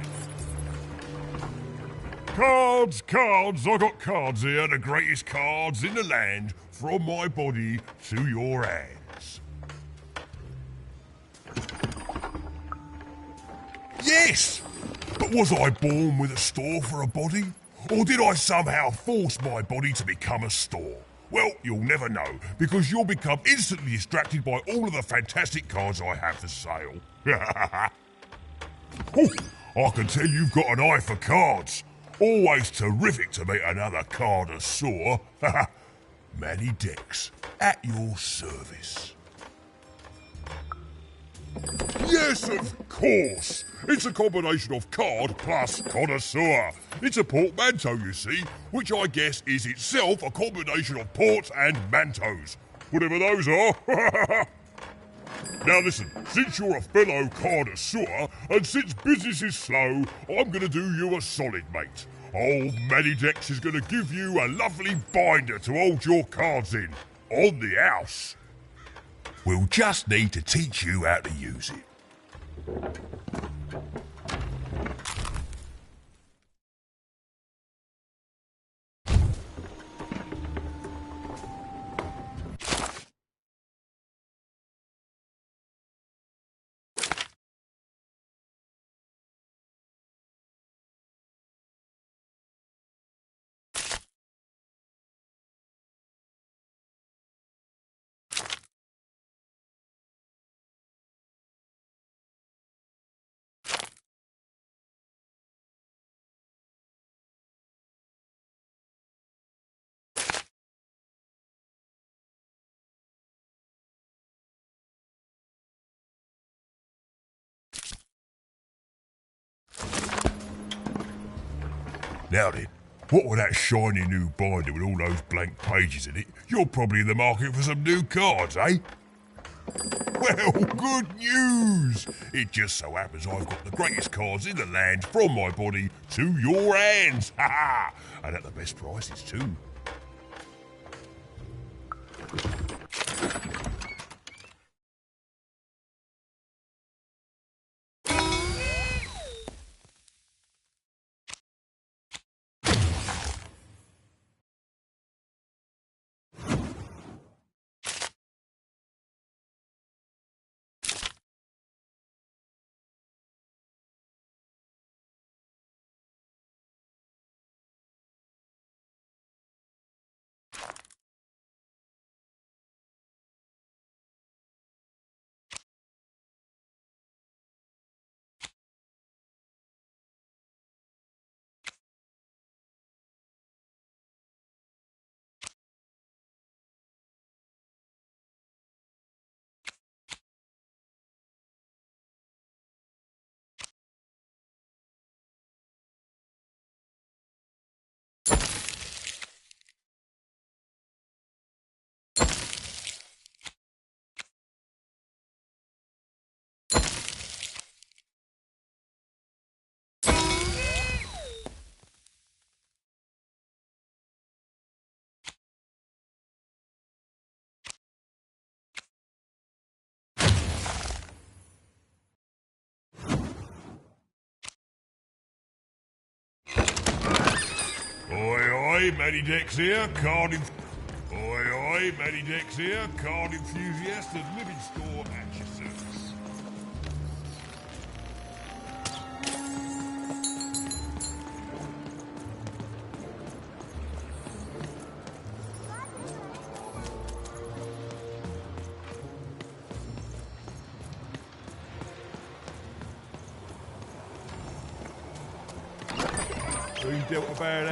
Cards, I got cards here, the greatest cards in the land, from my body to your hands. Yes! But was I born with a store for a body? Or did I somehow force my body to become a store? Well, you'll never know, because you'll become instantly distracted by all of the fantastic cards I have for sale. Oh, I can tell you've got an eye for cards. Always terrific to meet another connoisseur. Manny Dex, at your service. Yes, of course. It's a combination of card plus connoisseur. It's a portmanteau, you see, which I guess is itself a combination of ports and mantos. Whatever those are. Now listen, since you're a fellow connoisseur, and since business is slow, I'm going to do you a solid, mate. Old Manny Dex is going to give you a lovely binder to hold your cards in. On the house. We'll just need to teach you how to use it. Now then, what with that shiny new binder with all those blank pages in it, you're probably in the market for some new cards, eh? Well, good news! It just so happens I've got the greatest cards in the land from my body to your hands. Ha ha! And at the best prices too. Oi, Matty Dex here, Matty Dex here, card enthusiast and living store at your service.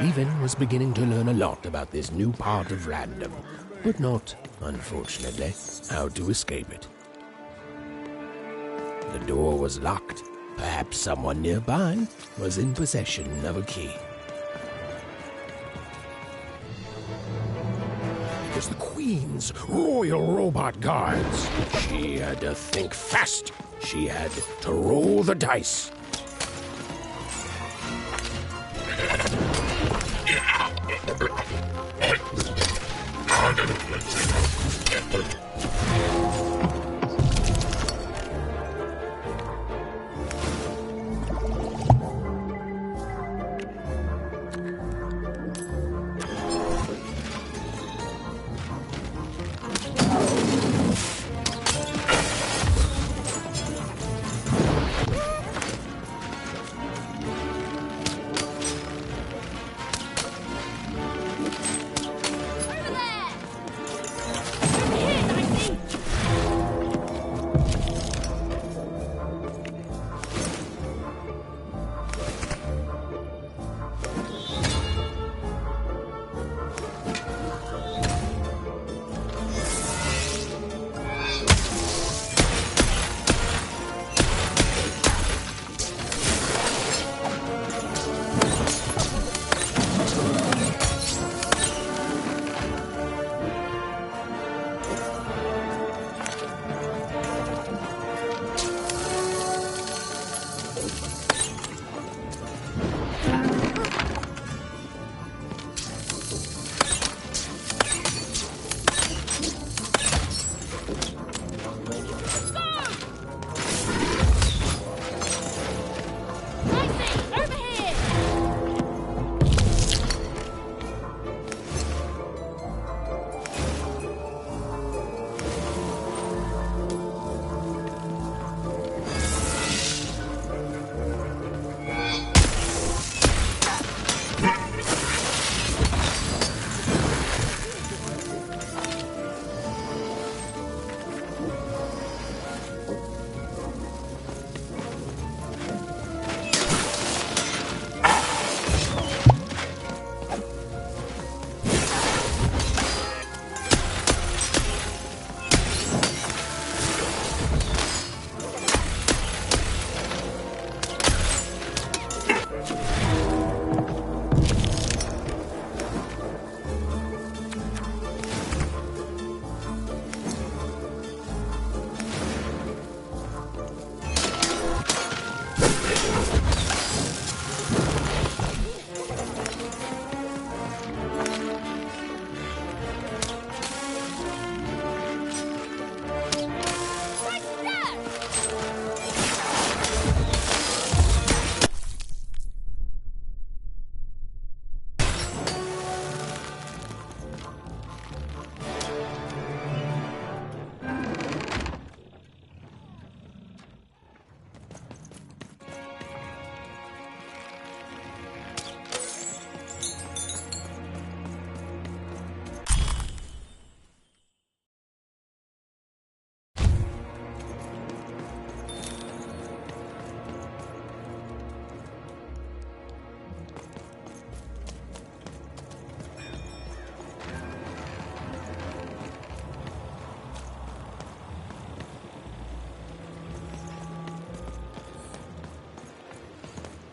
Even was beginning to learn a lot about this new part of Random, but not, unfortunately, how to escape it. The door was locked. Perhaps someone nearby was in possession of a key. It was the Queen's Royal Robot Guards. She had to think fast. She had to roll the dice.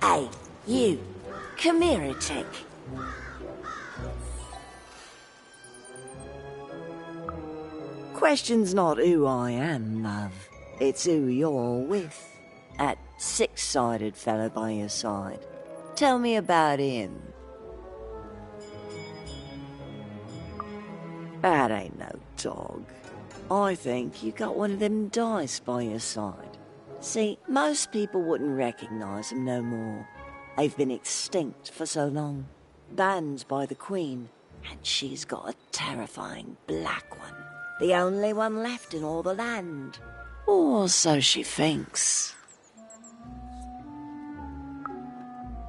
Hey, you. Come here a tick. Question's not who I am, love. It's who you're with. That six-sided fellow by your side. Tell me about him. That ain't no dog. I think you got one of them dice by your side. See, most people wouldn't recognize them no more. They've been extinct for so long. banned by the Queen, and she's got a terrifying black one. The only one left in all the land. Or so she thinks.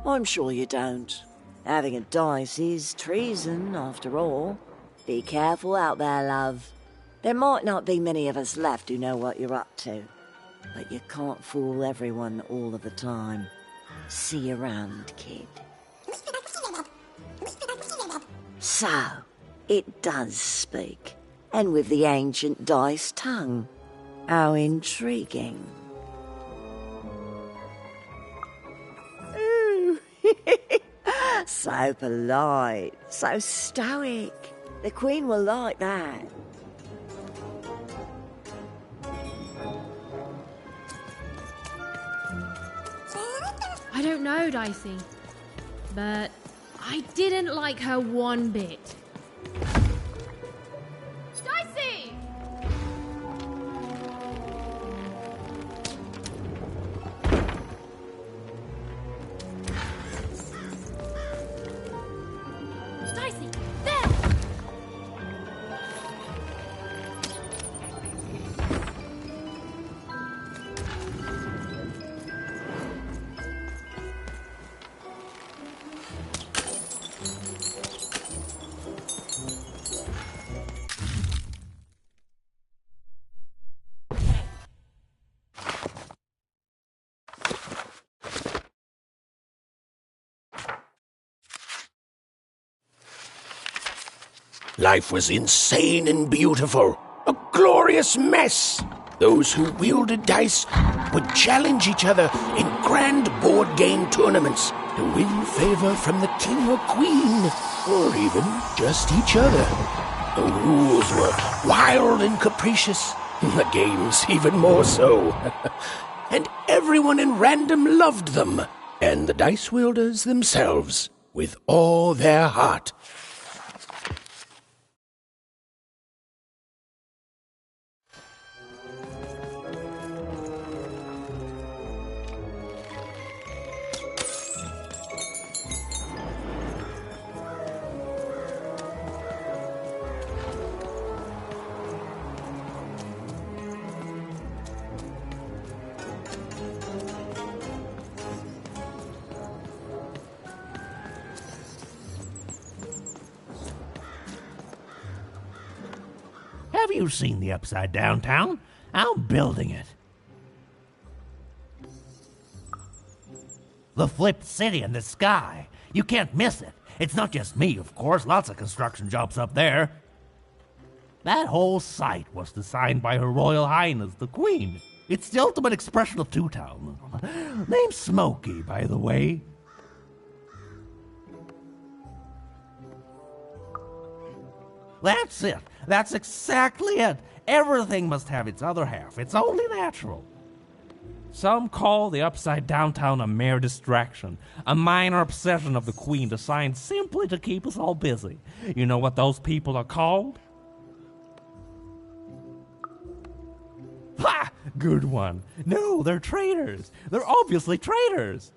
I'm sure you don't. Having a dice is treason, after all. Be careful out there, love. There might not be many of us left who know what you're up to. But you can't fool everyone all of the time. See you around, kid. So, it does speak. And with the ancient dice tongue. How intriguing. Ooh. So polite, so stoic. The Queen will like that. I don't know, Dicey, but I didn't like her one bit. Dicey! Dicey, there! Life was insane and beautiful. A glorious mess. Those who wielded dice would challenge each other in grand board game tournaments to win favor from the king or queen, or even just each other. The rules were wild and capricious, the games even more so. And everyone in Random loved them, and the dice wielders themselves, with all their heart. Have you seen the Upside Downtown? I'm building it. The flipped city in the sky. You can't miss it. It's not just me, of course. Lots of construction jobs up there. That whole site was designed by Her Royal Highness, the Queen. It's the ultimate expression of Two Town. Name's Smokey, by the way. That's it. That's exactly it. Everything must have its other half. It's only natural. Some call the Upside Downtown a mere distraction, a minor obsession of the Queen designed simply to keep us all busy. You know what those people are called? Ha! Good one. No, they're traitors. They're obviously traitors.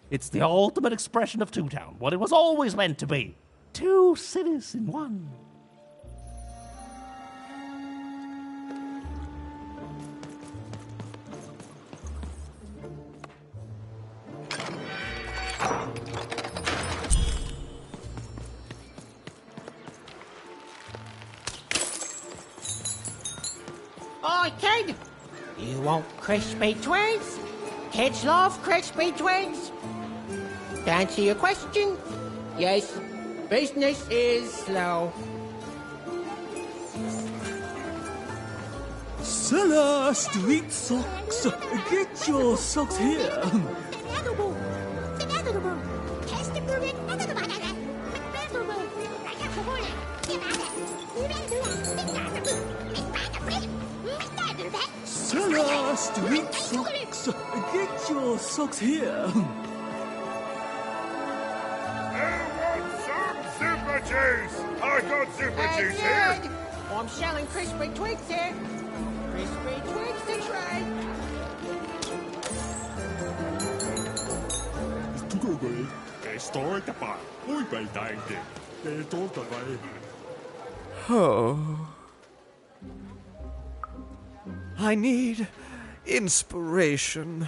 It's the ultimate expression of Two Town, what it was always meant to be. Two cities in one. Oi, kid! You want crispy twigs? Kids love crispy twigs. To answer your question, yes, business is slow. Seller Street Socks. Get your socks here. Seller Street Socks. Get your socks here. Super juice! I got super juice here! Good. I'm selling crispy twigs here. Crispy twigs to try. Oh. I need inspiration.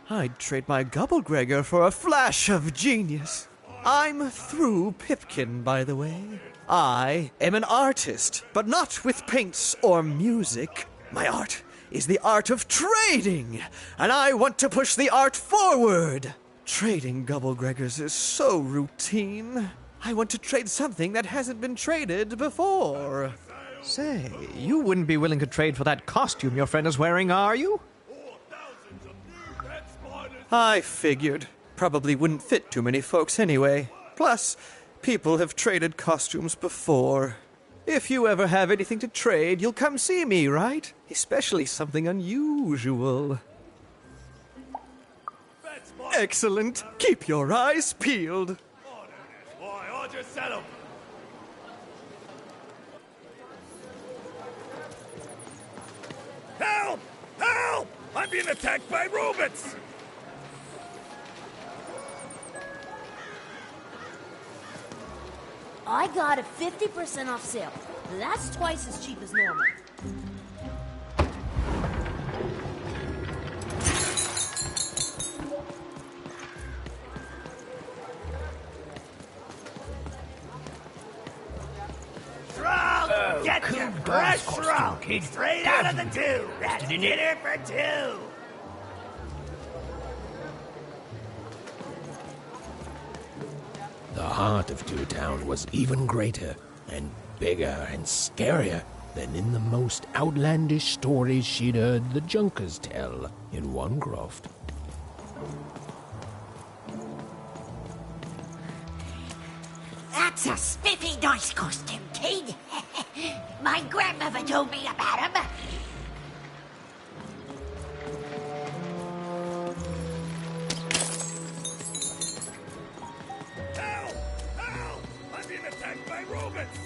I'd trade my Gubblegregor for a flash of genius. I'm through Pipkin, by the way. I am an artist, but not with paints or music. My art is the art of trading, and I want to push the art forward. Trading Gubblegregors is so routine. I want to trade something that hasn't been traded before. Say, you wouldn't be willing to trade for that costume your friend is wearing, are you? I figured. Probably wouldn't fit too many folks anyway. Plus, people have traded costumes before. If you ever have anything to trade, you'll come see me, right? Especially something unusual. Excellent. Keep your eyes peeled. I'll just settle. Help! Help! I'm being attacked by robots! I got a 50% off sale. That's twice as cheap as normal. Shrug! Get your fresh shrug! Straight out of the tube! That's dinner for two! The heart of Two Town was even greater and bigger and scarier than in the most outlandish stories she'd heard the Junkers tell in Wanecroft. That's a spiffy nice costume, kid. My grandmother told me about him. Help! Help! I'm being attacked by robots!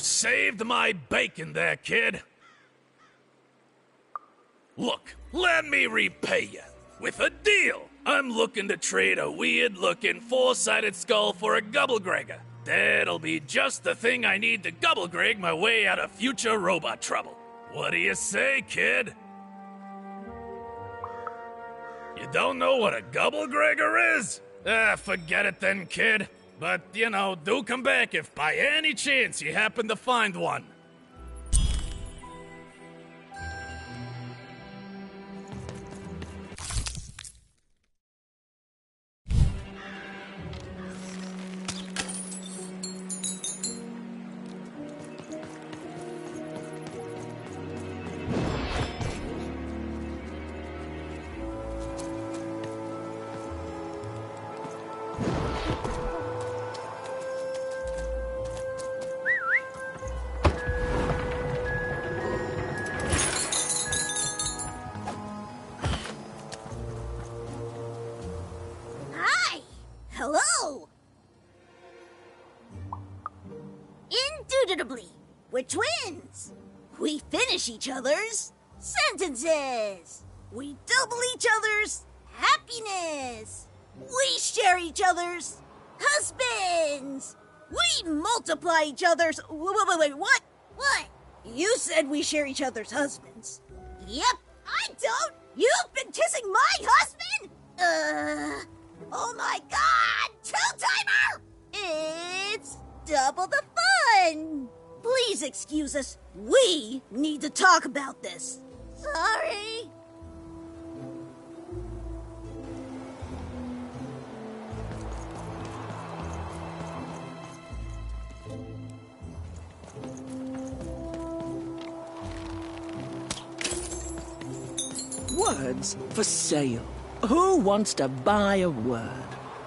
Saved my bacon there, kid. Look, let me repay you with a deal. I'm looking to trade a weird-looking four-sided skull for a Gubblegregor. That'll be just the thing I need to Gubblegreg my way out of future robot trouble. What do you say, kid? You don't know what a Gubblegregor is? Forget it then, kid. But, you know, do come back if by any chance you happen to find one. inevitably. We're twins. We finish each other's sentences. We double each other's happiness. We share each other's husbands. We multiply each other's... Wait, what? What? You said we share each other's husbands. Yep, I don't. You've been kissing my husband? Oh my God! Two-timer! It's double the fun. Please excuse us. We need to talk about this. Sorry. Words for sale. Who wants to buy a word?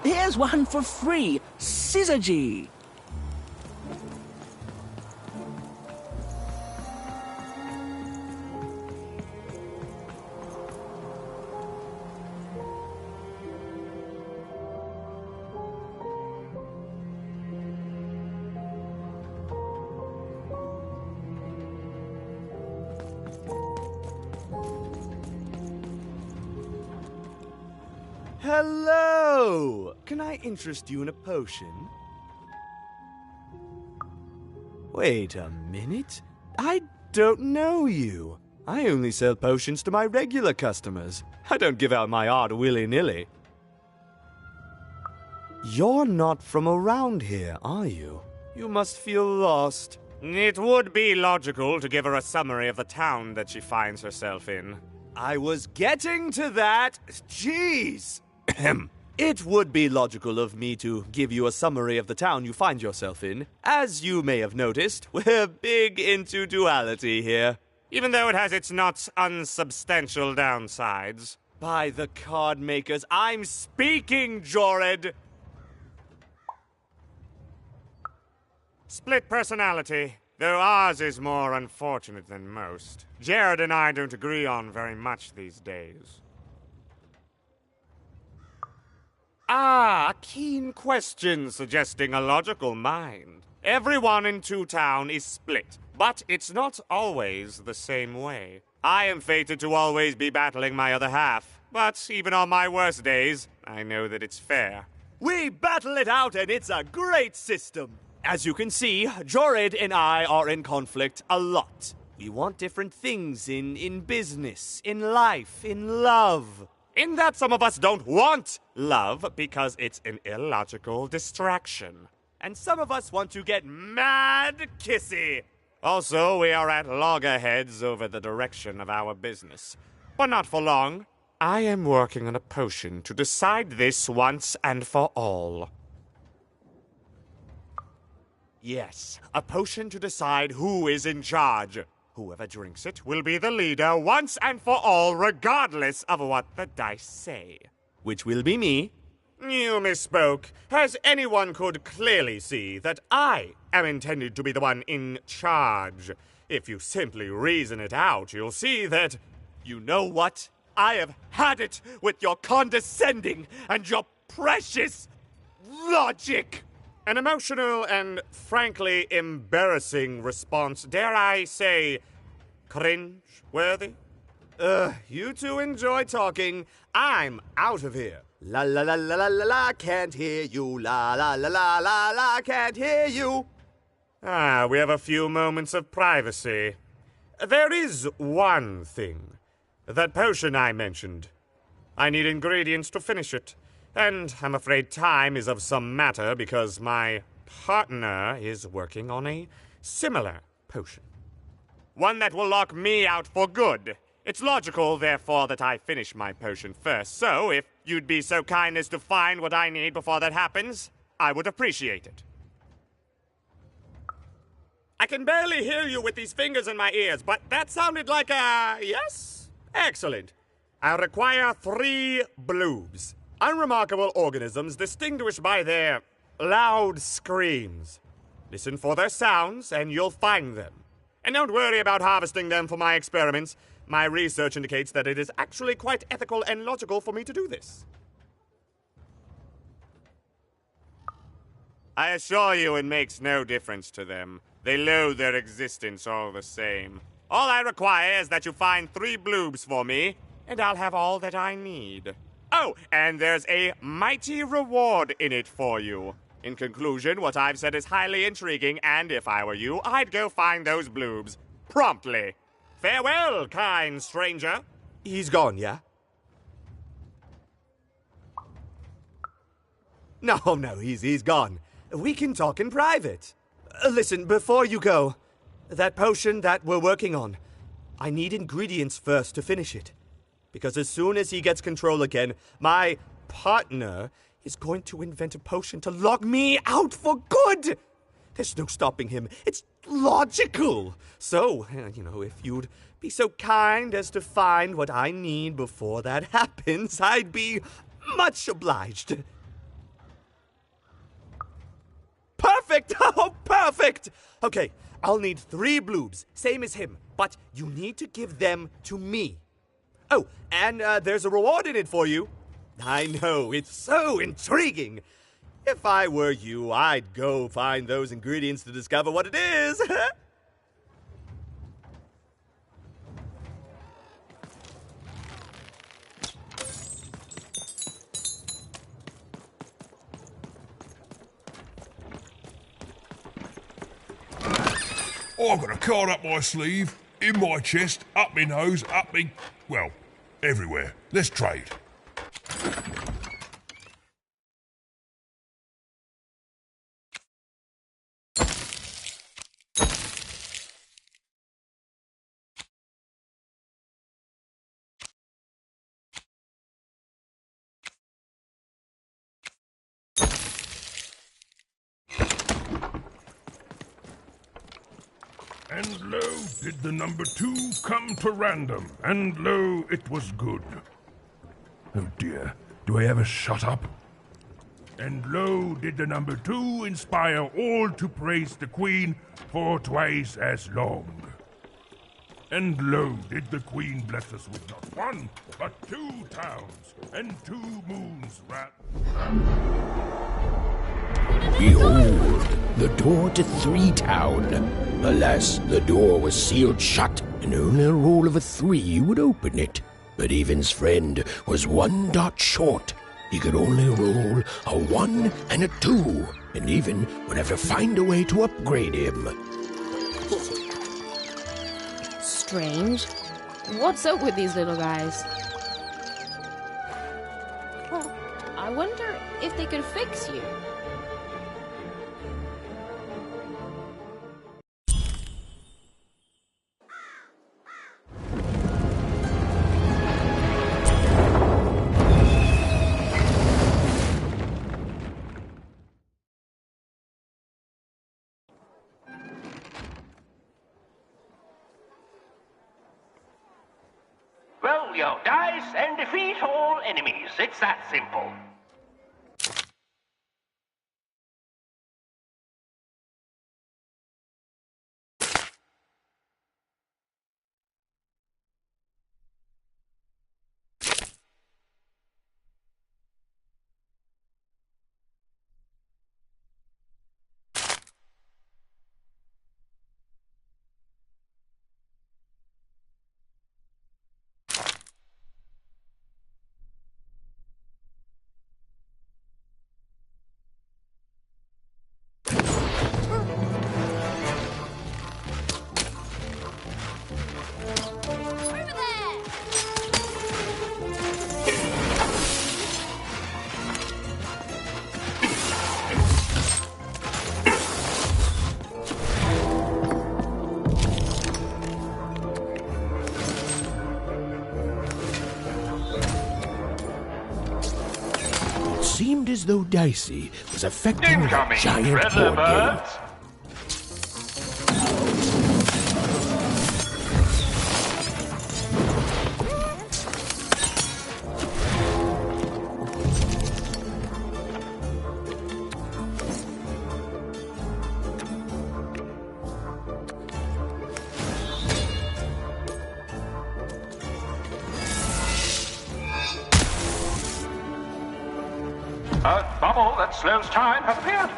Here's one for free. Syzygy. Hello! Can I interest you in a potion? Wait a minute. I don't know you. I only sell potions to my regular customers. I don't give out my art willy-nilly. You're not from around here, are you? You must feel lost. It would be logical to give her a summary of the town that she finds herself in. I was getting to that. Jeez! It would be logical of me to give you a summary of the town you find yourself in. As you may have noticed, we're big into duality here. Even though it has its not unsubstantial downsides. By the card makers, I'm speaking, Jorid! Split personality, though ours is more unfortunate than most. Jared and I don't agree on very much these days. Ah, a keen question suggesting a logical mind. Everyone in Two Town is split, but it's not always the same way. I am fated to always be battling my other half, but even on my worst days, I know that it's fair. We battle it out and it's a great system. As you can see, Jorid and I are in conflict a lot. We want different things in business, in life, in love. In that some of us don't want love because it's an illogical distraction. And some of us want to get mad kissy. Also, we are at loggerheads over the direction of our business. But not for long. I am working on a potion to decide this once and for all. Yes, a potion to decide who is in charge. Whoever drinks it will be the leader once and for all, regardless of what the dice say. Which will be me. You misspoke, as anyone could clearly see that I am intended to be the one in charge. If you simply reason it out, you'll see that... You know what? I have had it with your condescending and your precious logic. An emotional and frankly embarrassing response, dare I say, cringe-worthy? You two enjoy talking. I'm out of here. La la la la la la la, can't hear you. La la la la la la, can't hear you. Ah, we have a few moments of privacy. There is one thing. That potion I mentioned. I need ingredients to finish it. And I'm afraid time is of some matter because my partner is working on a similar potion. One that will lock me out for good. It's logical, therefore, that I finish my potion first. So, if you'd be so kind as to find what I need before that happens, I would appreciate it. I can barely hear you with these fingers in my ears, but that sounded like a yes? Excellent. I require 3 bloobs. Unremarkable organisms distinguished by their loud screams. Listen for their sounds, and you'll find them. And don't worry about harvesting them for my experiments. My research indicates that it is actually quite ethical and logical for me to do this. I assure you it makes no difference to them. They loathe their existence all the same. All I require is that you find 3 bloobs for me, and I'll have all that I need. Oh, and there's a mighty reward in it for you. In conclusion, what I've said is highly intriguing, and if I were you, I'd go find those bloobs. Promptly. Farewell, kind stranger. He's gone, yeah? No, he's gone. We can talk in private. Listen, before you go, that potion that we're working on, I need ingredients first to finish it. Because as soon as he gets control again, my partner is going to invent a potion to lock me out for good. There's no stopping him. It's logical. So, if you'd be so kind as to find what I need before that happens, I'd be much obliged. Perfect! Oh, perfect! Okay, I'll need 3 bloobs, same as him, but you need to give them to me. Oh, and there's a reward in it for you. I know, it's so intriguing. If I were you, I'd go find those ingredients to discover what it is. I've got a card up my sleeve, in my chest, up my nose, up me... well, everywhere. Let's trade. And lo, did the number 2 come to random, and lo, it was good. Oh dear, do I ever shut up? And lo, did the number 2 inspire all to praise the Queen for twice as long. And lo, did the Queen bless us with not 1, but 2 towns, and 2 moons Behold, the door to 3 Town. Alas, the door was sealed shut, and only a roll of a 3 would open it. But Even's friend was 1 dot short. He could only roll a 1 and a 2, and Even would have to find a way to upgrade him. Strange. What's up with these little guys? Well, I wonder if they could fix you. Roll your dice and defeat all enemies. It's that simple. Seemed as though Dicey was affecting the Incoming giant feather board game. birds. A bubble that slows time has appeared.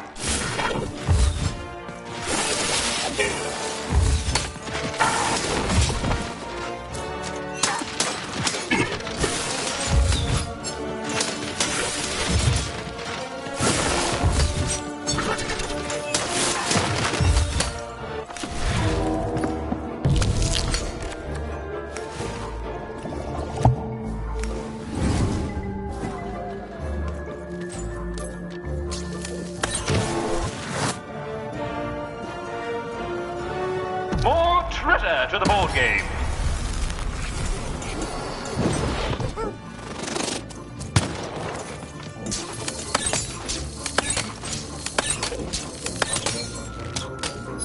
order to the board game.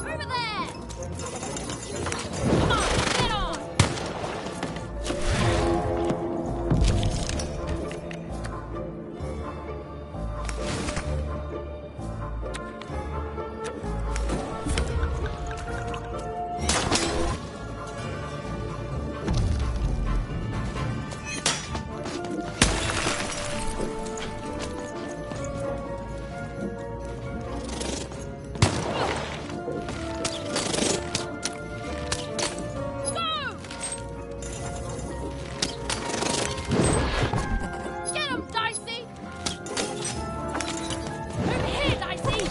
Over there! Come on, get on! Get him, Dicey! Over here, Dicey!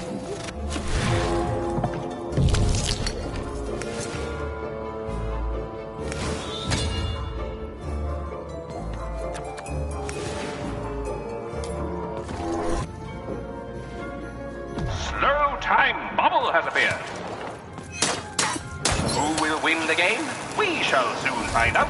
Slow time bubble has appeared. Who will win the game? We shall soon find out.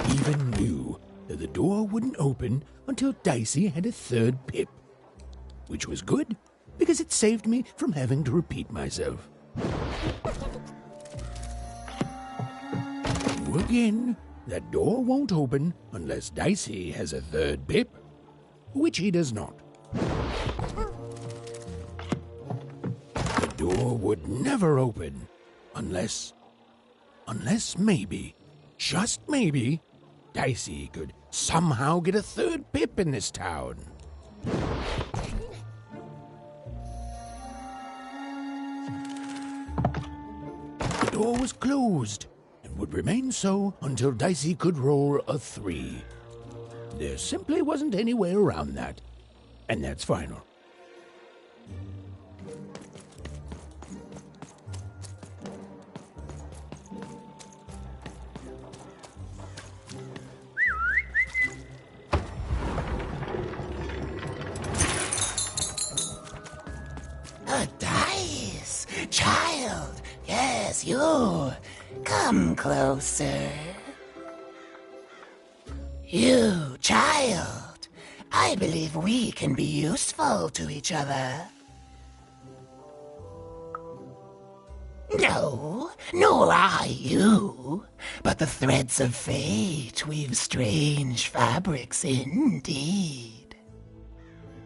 Even knew that the door wouldn't open until Dicey had a third pip. Which was good, because it saved me from having to repeat myself. Again, that door won't open unless Dicey has a third pip, which he does not. The door would never open unless maybe, just maybe, Dicey could somehow get a third pip in this town. The door was closed and would remain so until Dicey could roll a 3. There simply wasn't any way around that, and that's final. A dice! Child! Yes, you! Come closer. You, child! I believe we can be useful to each other. No, nor I you, but the threads of fate weave strange fabrics indeed.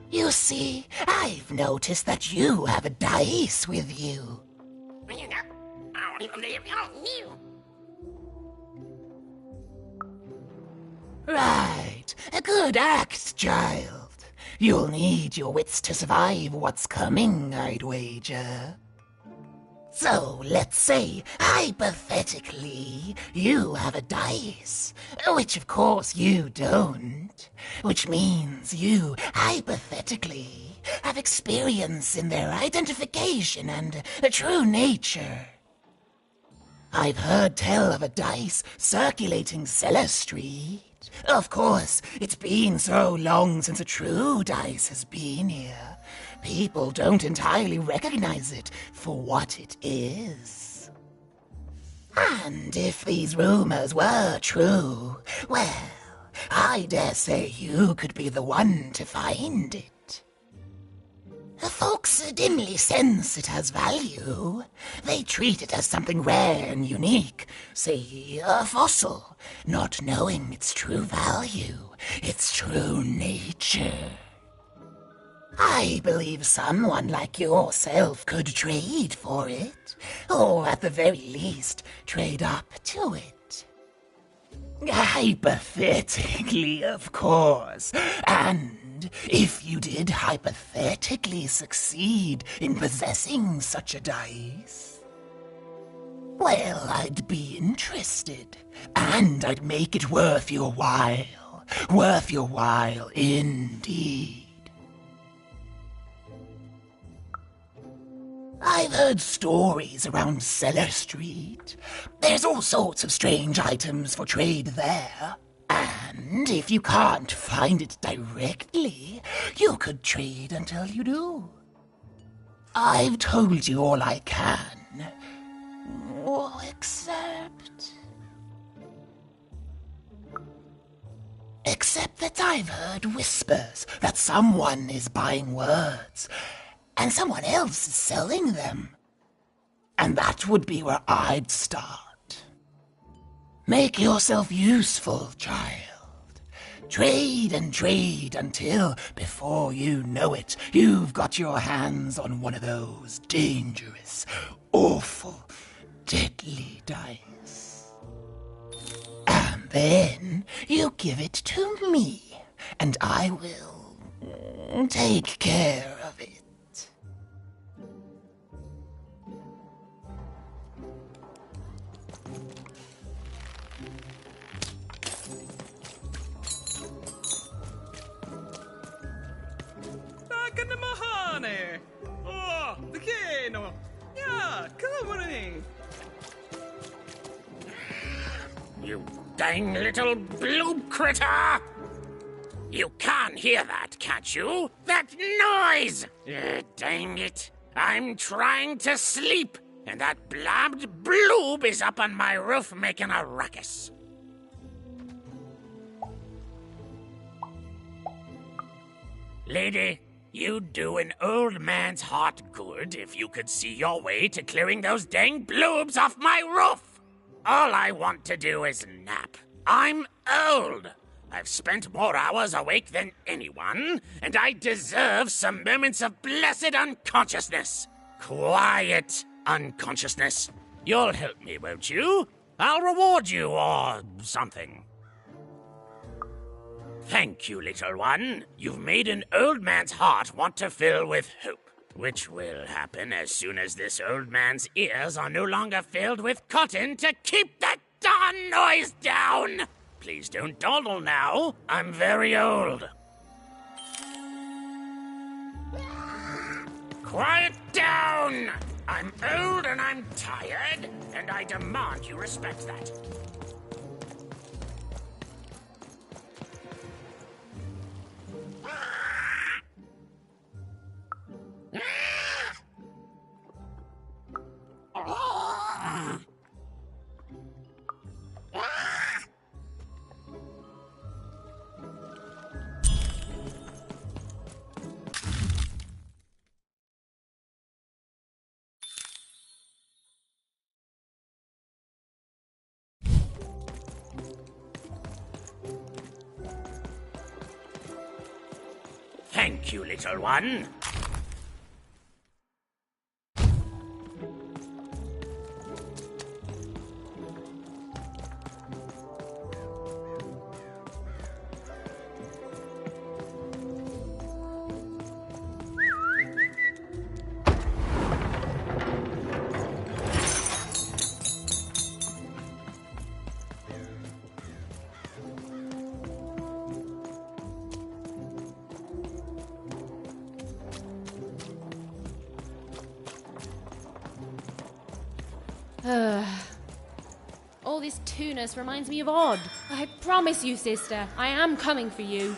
You see, I've noticed that you have a dice with you. Right. A good act, child. You'll need your wits to survive what's coming, I'd wager. So, let's say, hypothetically, you have a dice, which of course you don't, which means you, hypothetically, have experience in their identification and true nature. I've heard tell of a dice circulating Cellar Street. Of course, it's been so long since a true dice has been here. People don't entirely recognize it for what it is. And if these rumors were true, well, I dare say you could be the one to find it. Folks dimly sense it has value. They treat it as something rare and unique, say a fossil, not knowing its true value, its true nature. I believe someone like yourself could trade for it, or at the very least, trade up to it. Hypothetically, of course, and if you did hypothetically succeed in possessing such a dice, well, I'd be interested, and I'd make it worth your while indeed. I've heard stories around Cellar Street. There's all sorts of strange items for trade there. And if you can't find it directly, you could trade until you do. I've told you all I can. Except that I've heard whispers that someone is buying words, and someone else is selling them. And that would be where I'd start. Make yourself useful, child. Trade and trade until, before you know it, you've got your hands on one of those dangerous, awful, deadly dice. And then you give it to me, and I will take care of it. Mahane! Oh, the Kano! Yeah, come on in. You dang little blue critter! You can't hear that, can't you? That noise! Dang it. I'm trying to sleep, and that blabbed bloob is up on my roof making a ruckus. Lady, you'd do an old man's heart good if you could see your way to clearing those dang bloobs off my roof. All I want to do is nap. I'm old. I've spent more hours awake than anyone, and I deserve some moments of blessed unconsciousness. Quiet unconsciousness. You'll help me, won't you? I'll reward you or something. Thank you, little one. You've made an old man's heart want to fill with hope, which will happen as soon as this old man's ears are no longer filled with cotton to keep that darn noise down. Please don't dawdle now. I'm very old. Quiet down! I'm old and I'm tired, and I demand you respect that. Thank you, little one. All this tunus reminds me of Odd. I promise you, sister, I am coming for you.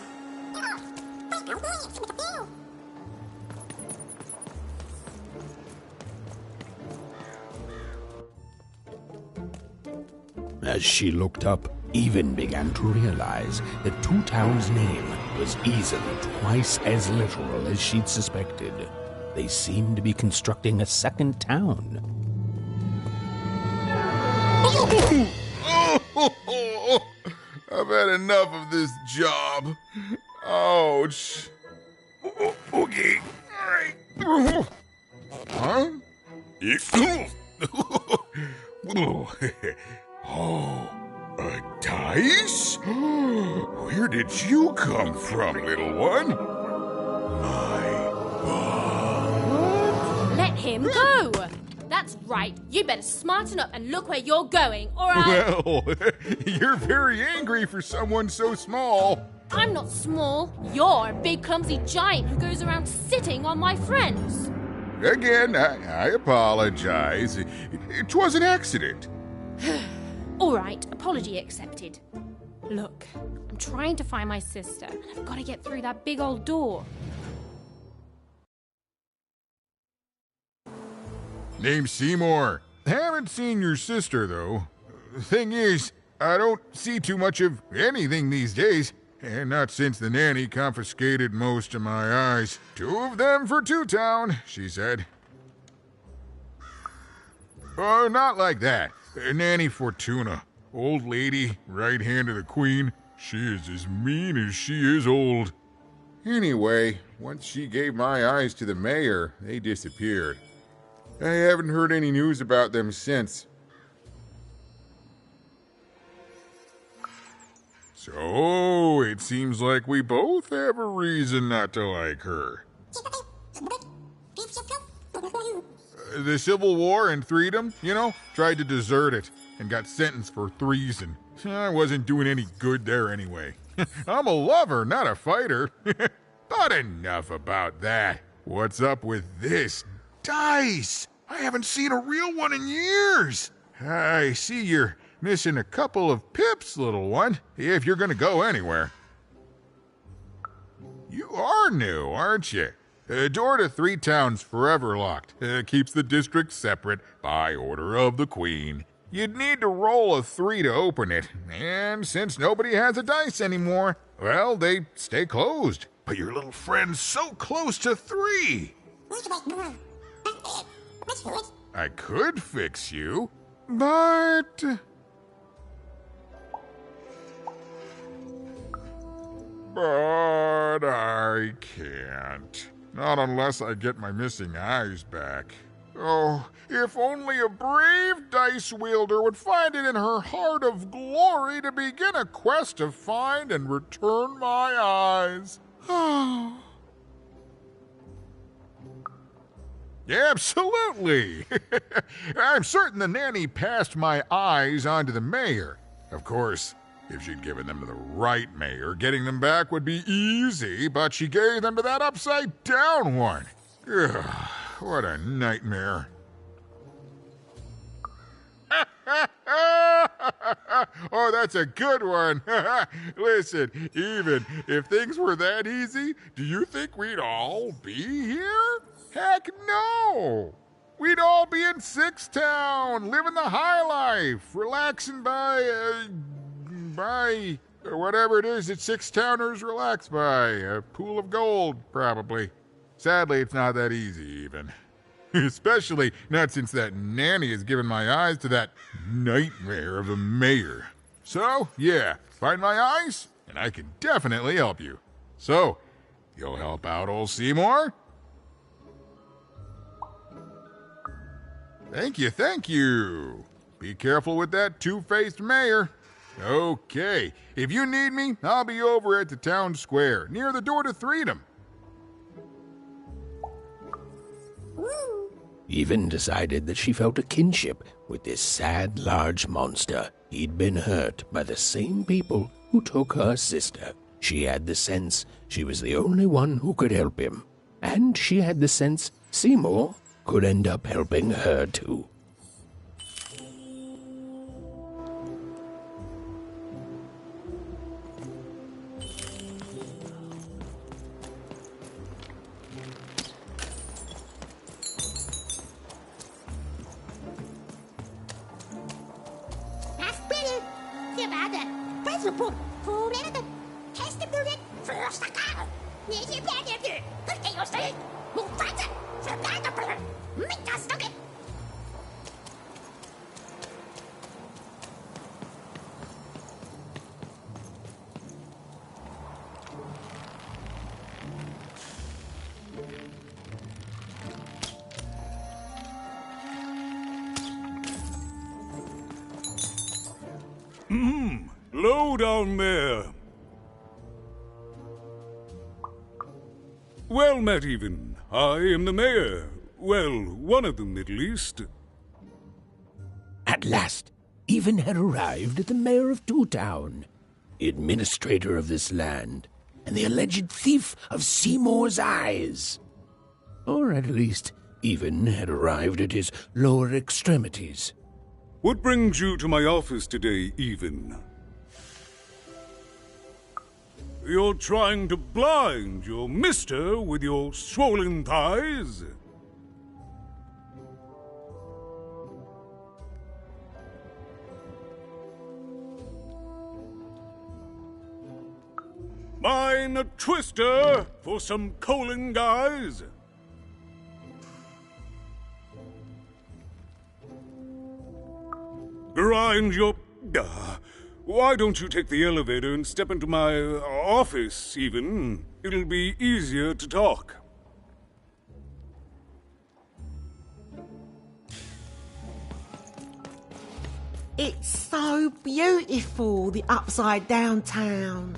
As she looked up, Even began to realize that Two Town's name was easily twice as literal as she'd suspected. They seemed to be constructing a second town. I've had enough of this job. Ouch. Okay. All right. Huh? Oh, a dice? Where did you come from, little one? Let him go! That's right. You better smarten up and look where you're going, or I'll... Well, you're very angry for someone so small. I'm not small. You're a big, clumsy giant who goes around sitting on my friends. Again, I apologize. It was an accident. All right, apology accepted. Look, I'm trying to find my sister, and I've got to get through that big old door. Name's Seymour. Haven't seen your sister, though. Thing is, I don't see too much of anything these days, and not since the nanny confiscated most of my eyes. 2 of them for Two Town, she said. Oh, not like that. Nanny Fortuna. Old lady, right hand of the queen. She is as mean as she is old. Anyway, once she gave my eyes to the mayor, they disappeared. I haven't heard any news about them since. So, it seems like we both have a reason not to like her. The Civil War and Freedom, you know, tried to desert it and got sentenced for treason. I wasn't doing any good there anyway. I'm a lover, not a fighter. But enough about that. What's up with this dice? I haven't seen a real one in years. I see you're missing a couple of pips, little one, if you're gonna go anywhere. You are new, aren't you? Door to Three Town's forever locked. Keeps the district separate by order of the Queen. You'd need to roll a 3 to open it, and since nobody has a dice anymore, well, they stay closed. But your little friend's so close to 3. I could fix you, but... But I can't. Not unless I get my missing eyes back. Oh, if only a brave dice wielder would find it in her heart of glory to begin a quest to find and return my eyes. Absolutely! I'm certain the nanny passed my eyes on to the mayor. Of course, if she'd given them to the right mayor, getting them back would be easy, but she gave them to that upside-down one. Ugh, what a nightmare. Oh, that's a good one. Listen, even if things were that easy, do you think we'd all be here? Heck no! We'd all be in Six Town, living the high life, relaxing by whatever it is that Six Towners relax by. A pool of gold, probably. Sadly, it's not that easy, even. Especially not since that nanny has given my eyes to that nightmare of a mayor. So, yeah, find my eyes, and I can definitely help you. So, you'll help out old Seymour? Thank you, thank you. Be careful with that two-faced mayor. Okay, if you need me, I'll be over at the town square, near the door to Freedom. Even decided that she felt a kinship with this sad, large monster. He'd been hurt by the same people who took her sister. She had the sense she was the only one who could help him. And she had the sense Seymour could end up helping her too. Forsacar! Nije bjergete! Ikke jo sted! Mufasa! Forbandet! Minkastukke! Low down there. Well met, even. I am the mayor. Well, one of them, at least. At last, Even had arrived at the mayor of Two Town, the administrator of this land, and the alleged thief of Seymour's eyes. Or at least, Even had arrived at his lower extremities. What brings you to my office today, Even? You're trying to blind your mister with your swollen thighs? Mine a twister for some colon guys? Grind your... why don't you take the elevator and step into my office, Even? It'll be easier to talk. It's so beautiful, the upside down town.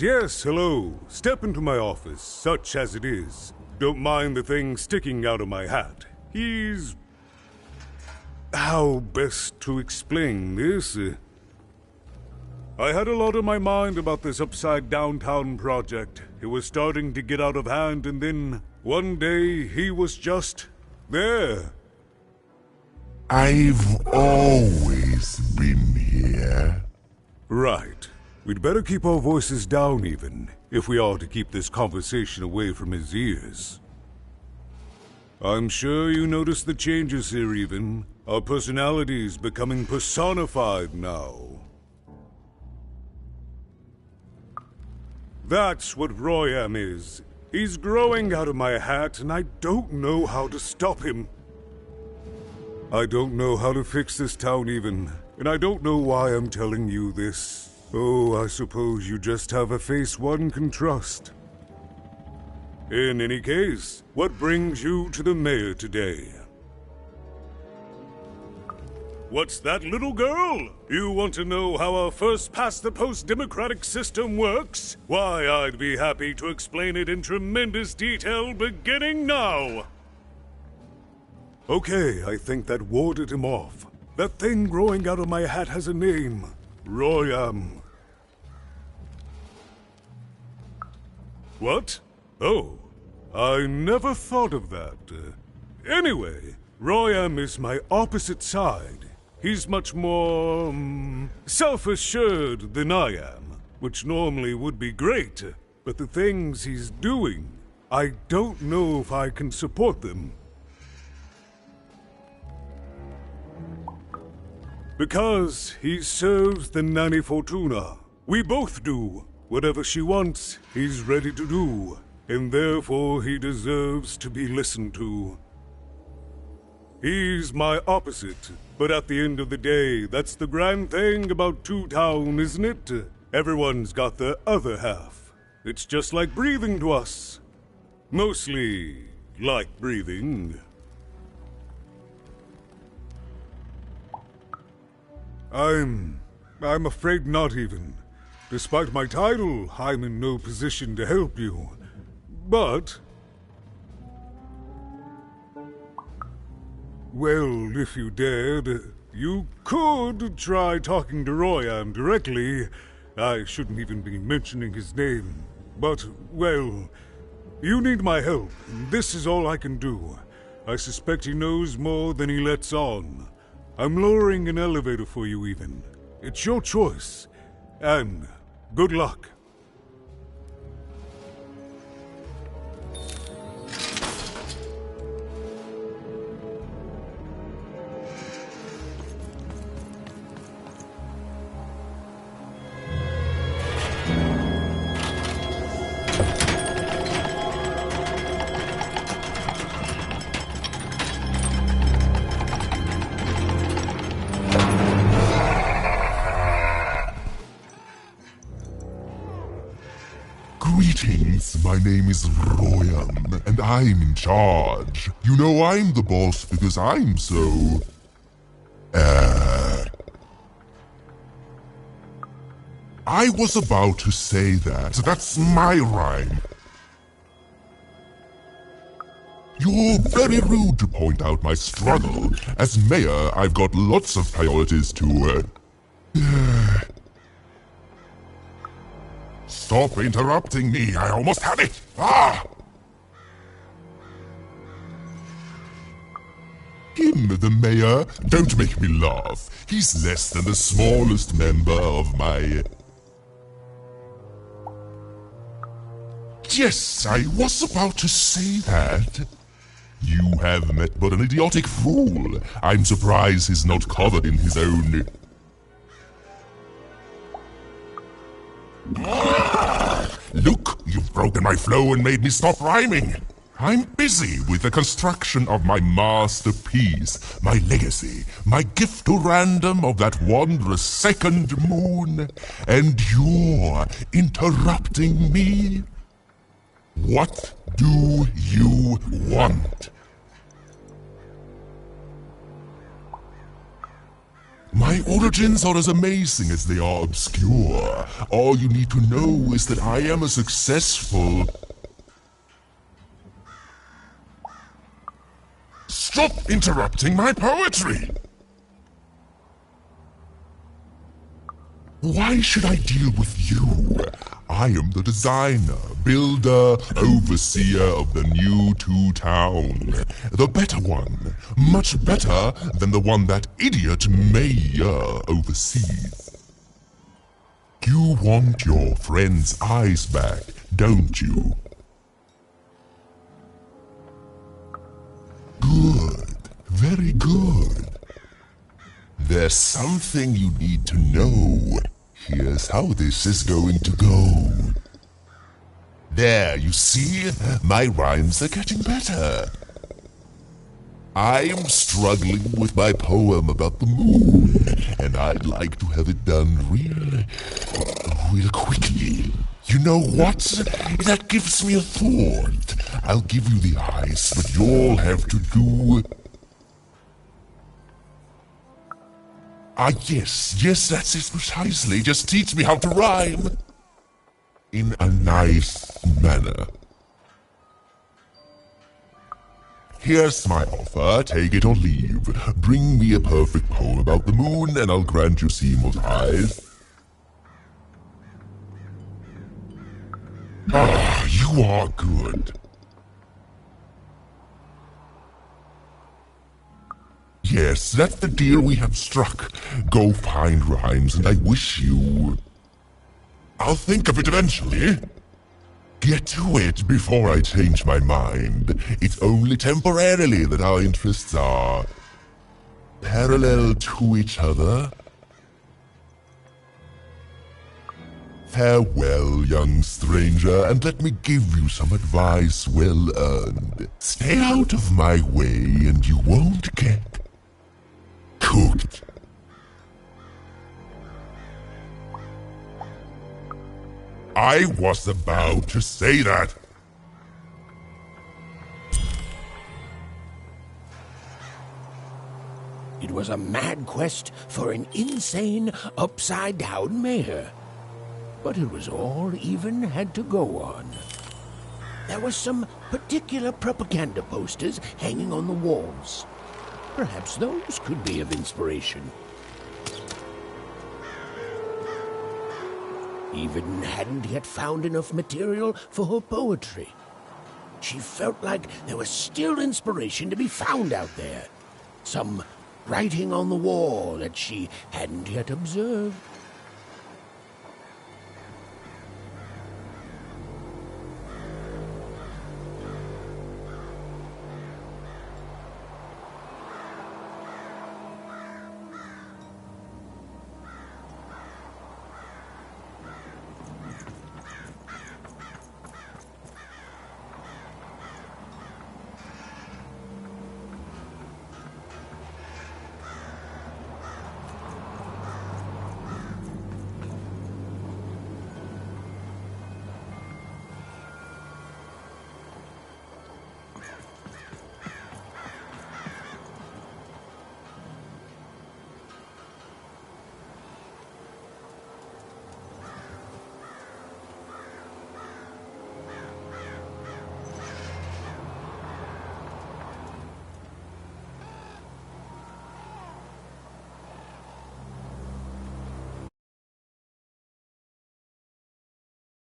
Yes, hello. Step into my office, such as it is. Don't mind the thing sticking out of my hat. He's... how best to explain this? I had a lot on my mind about this Upside Downtown project. It was starting to get out of hand, and then one day he was just there. I've always been here. Right. We'd better keep our voices down, Even, if we are to keep this conversation away from his ears. I'm sure you noticed the changes here, Even. Our personalities becoming personified now. That's what Royam is. He's growing out of my hat, and I don't know how to stop him. I don't know how to fix this town, Even, and I don't know why I'm telling you this. Oh, I suppose you just have a face one can trust. In any case, what brings you to the mayor today? What's that, little girl? You want to know how our first-past-the-post democratic system works? Why, I'd be happy to explain it in tremendous detail beginning now. Okay, I think that warded him off. That thing growing out of my hat has a name. Royam. What? Oh, I never thought of that. Anyway, Royam is my opposite side. He's much more, self-assured than I am, which normally would be great, but the things he's doing, I don't know if I can support them. Because he serves the Nanny Fortuna. We both do. Whatever she wants, he's ready to do. And therefore he deserves to be listened to. He's my opposite. But at the end of the day, that's the grand thing about Two Town, isn't it? Everyone's got their other half. It's just like breathing to us. Mostly like breathing. I'm afraid not, Even. Despite my title, I'm in no position to help you. But... well, if you dared, you could try talking to Royam directly. I shouldn't even be mentioning his name. But, well, you need my help. This is all I can do. I suspect he knows more than he lets on. I'm lowering an elevator for you, even. It's your choice. And good luck. Greetings, my name is Royan, and I'm in charge. You know I'm the boss because I'm so... I was about to say that. That's my rhyme. You're very rude to point out my struggle. As mayor, I've got lots of priorities to... Stop interrupting me, I almost had it! Ah! Him, the mayor? Don't make me laugh. He's less than the smallest member of my... Yes, I was about to say that. You have met but an idiotic fool. I'm surprised he's not covered in his own... Look, you've broken my flow and made me stop rhyming. I'm busy with the construction of my masterpiece, my legacy, my gift to random of that wondrous second moon, and you're interrupting me? What do you want? My origins are as amazing as they are obscure. All you need to know is that I am a successful... Stop interrupting my poetry! Why should I deal with you? I am the designer, builder, overseer of the new town. The better one. Much better than the one that idiot mayor oversees. You want your friend's eyes back, don't you? Good. Very good. There's something you need to know. Here's how this is going to go. There, you see? My rhymes are getting better. I'm struggling with my poem about the moon, and I'd like to have it done real quickly. You know what? That gives me a thought. I'll give you the eyes, but you'll have to do... Yes, that's it precisely. Just teach me how to rhyme. In a nice manner. Here's my offer, take it or leave. Bring me a perfect poem about the moon and I'll grant you Seymour's eyes. Ah, you are good. Yes, that's the deal we have struck. Go find rhymes and I wish you... I'll think of it eventually. Get to it before I change my mind. It's only temporarily that our interests are... parallel to each other. Farewell, young stranger, and let me give you some advice well earned. Stay out of my way and you won't get... cooked. I was about to say that. It was a mad quest for an insane, upside-down mayor. But it was all even had to go on. There were some particular propaganda posters hanging on the walls. Perhaps those could be of inspiration. Even hadn't yet found enough material for her poetry. she felt like there was still inspiration to be found out there. Some writing on the wall that she hadn't yet observed.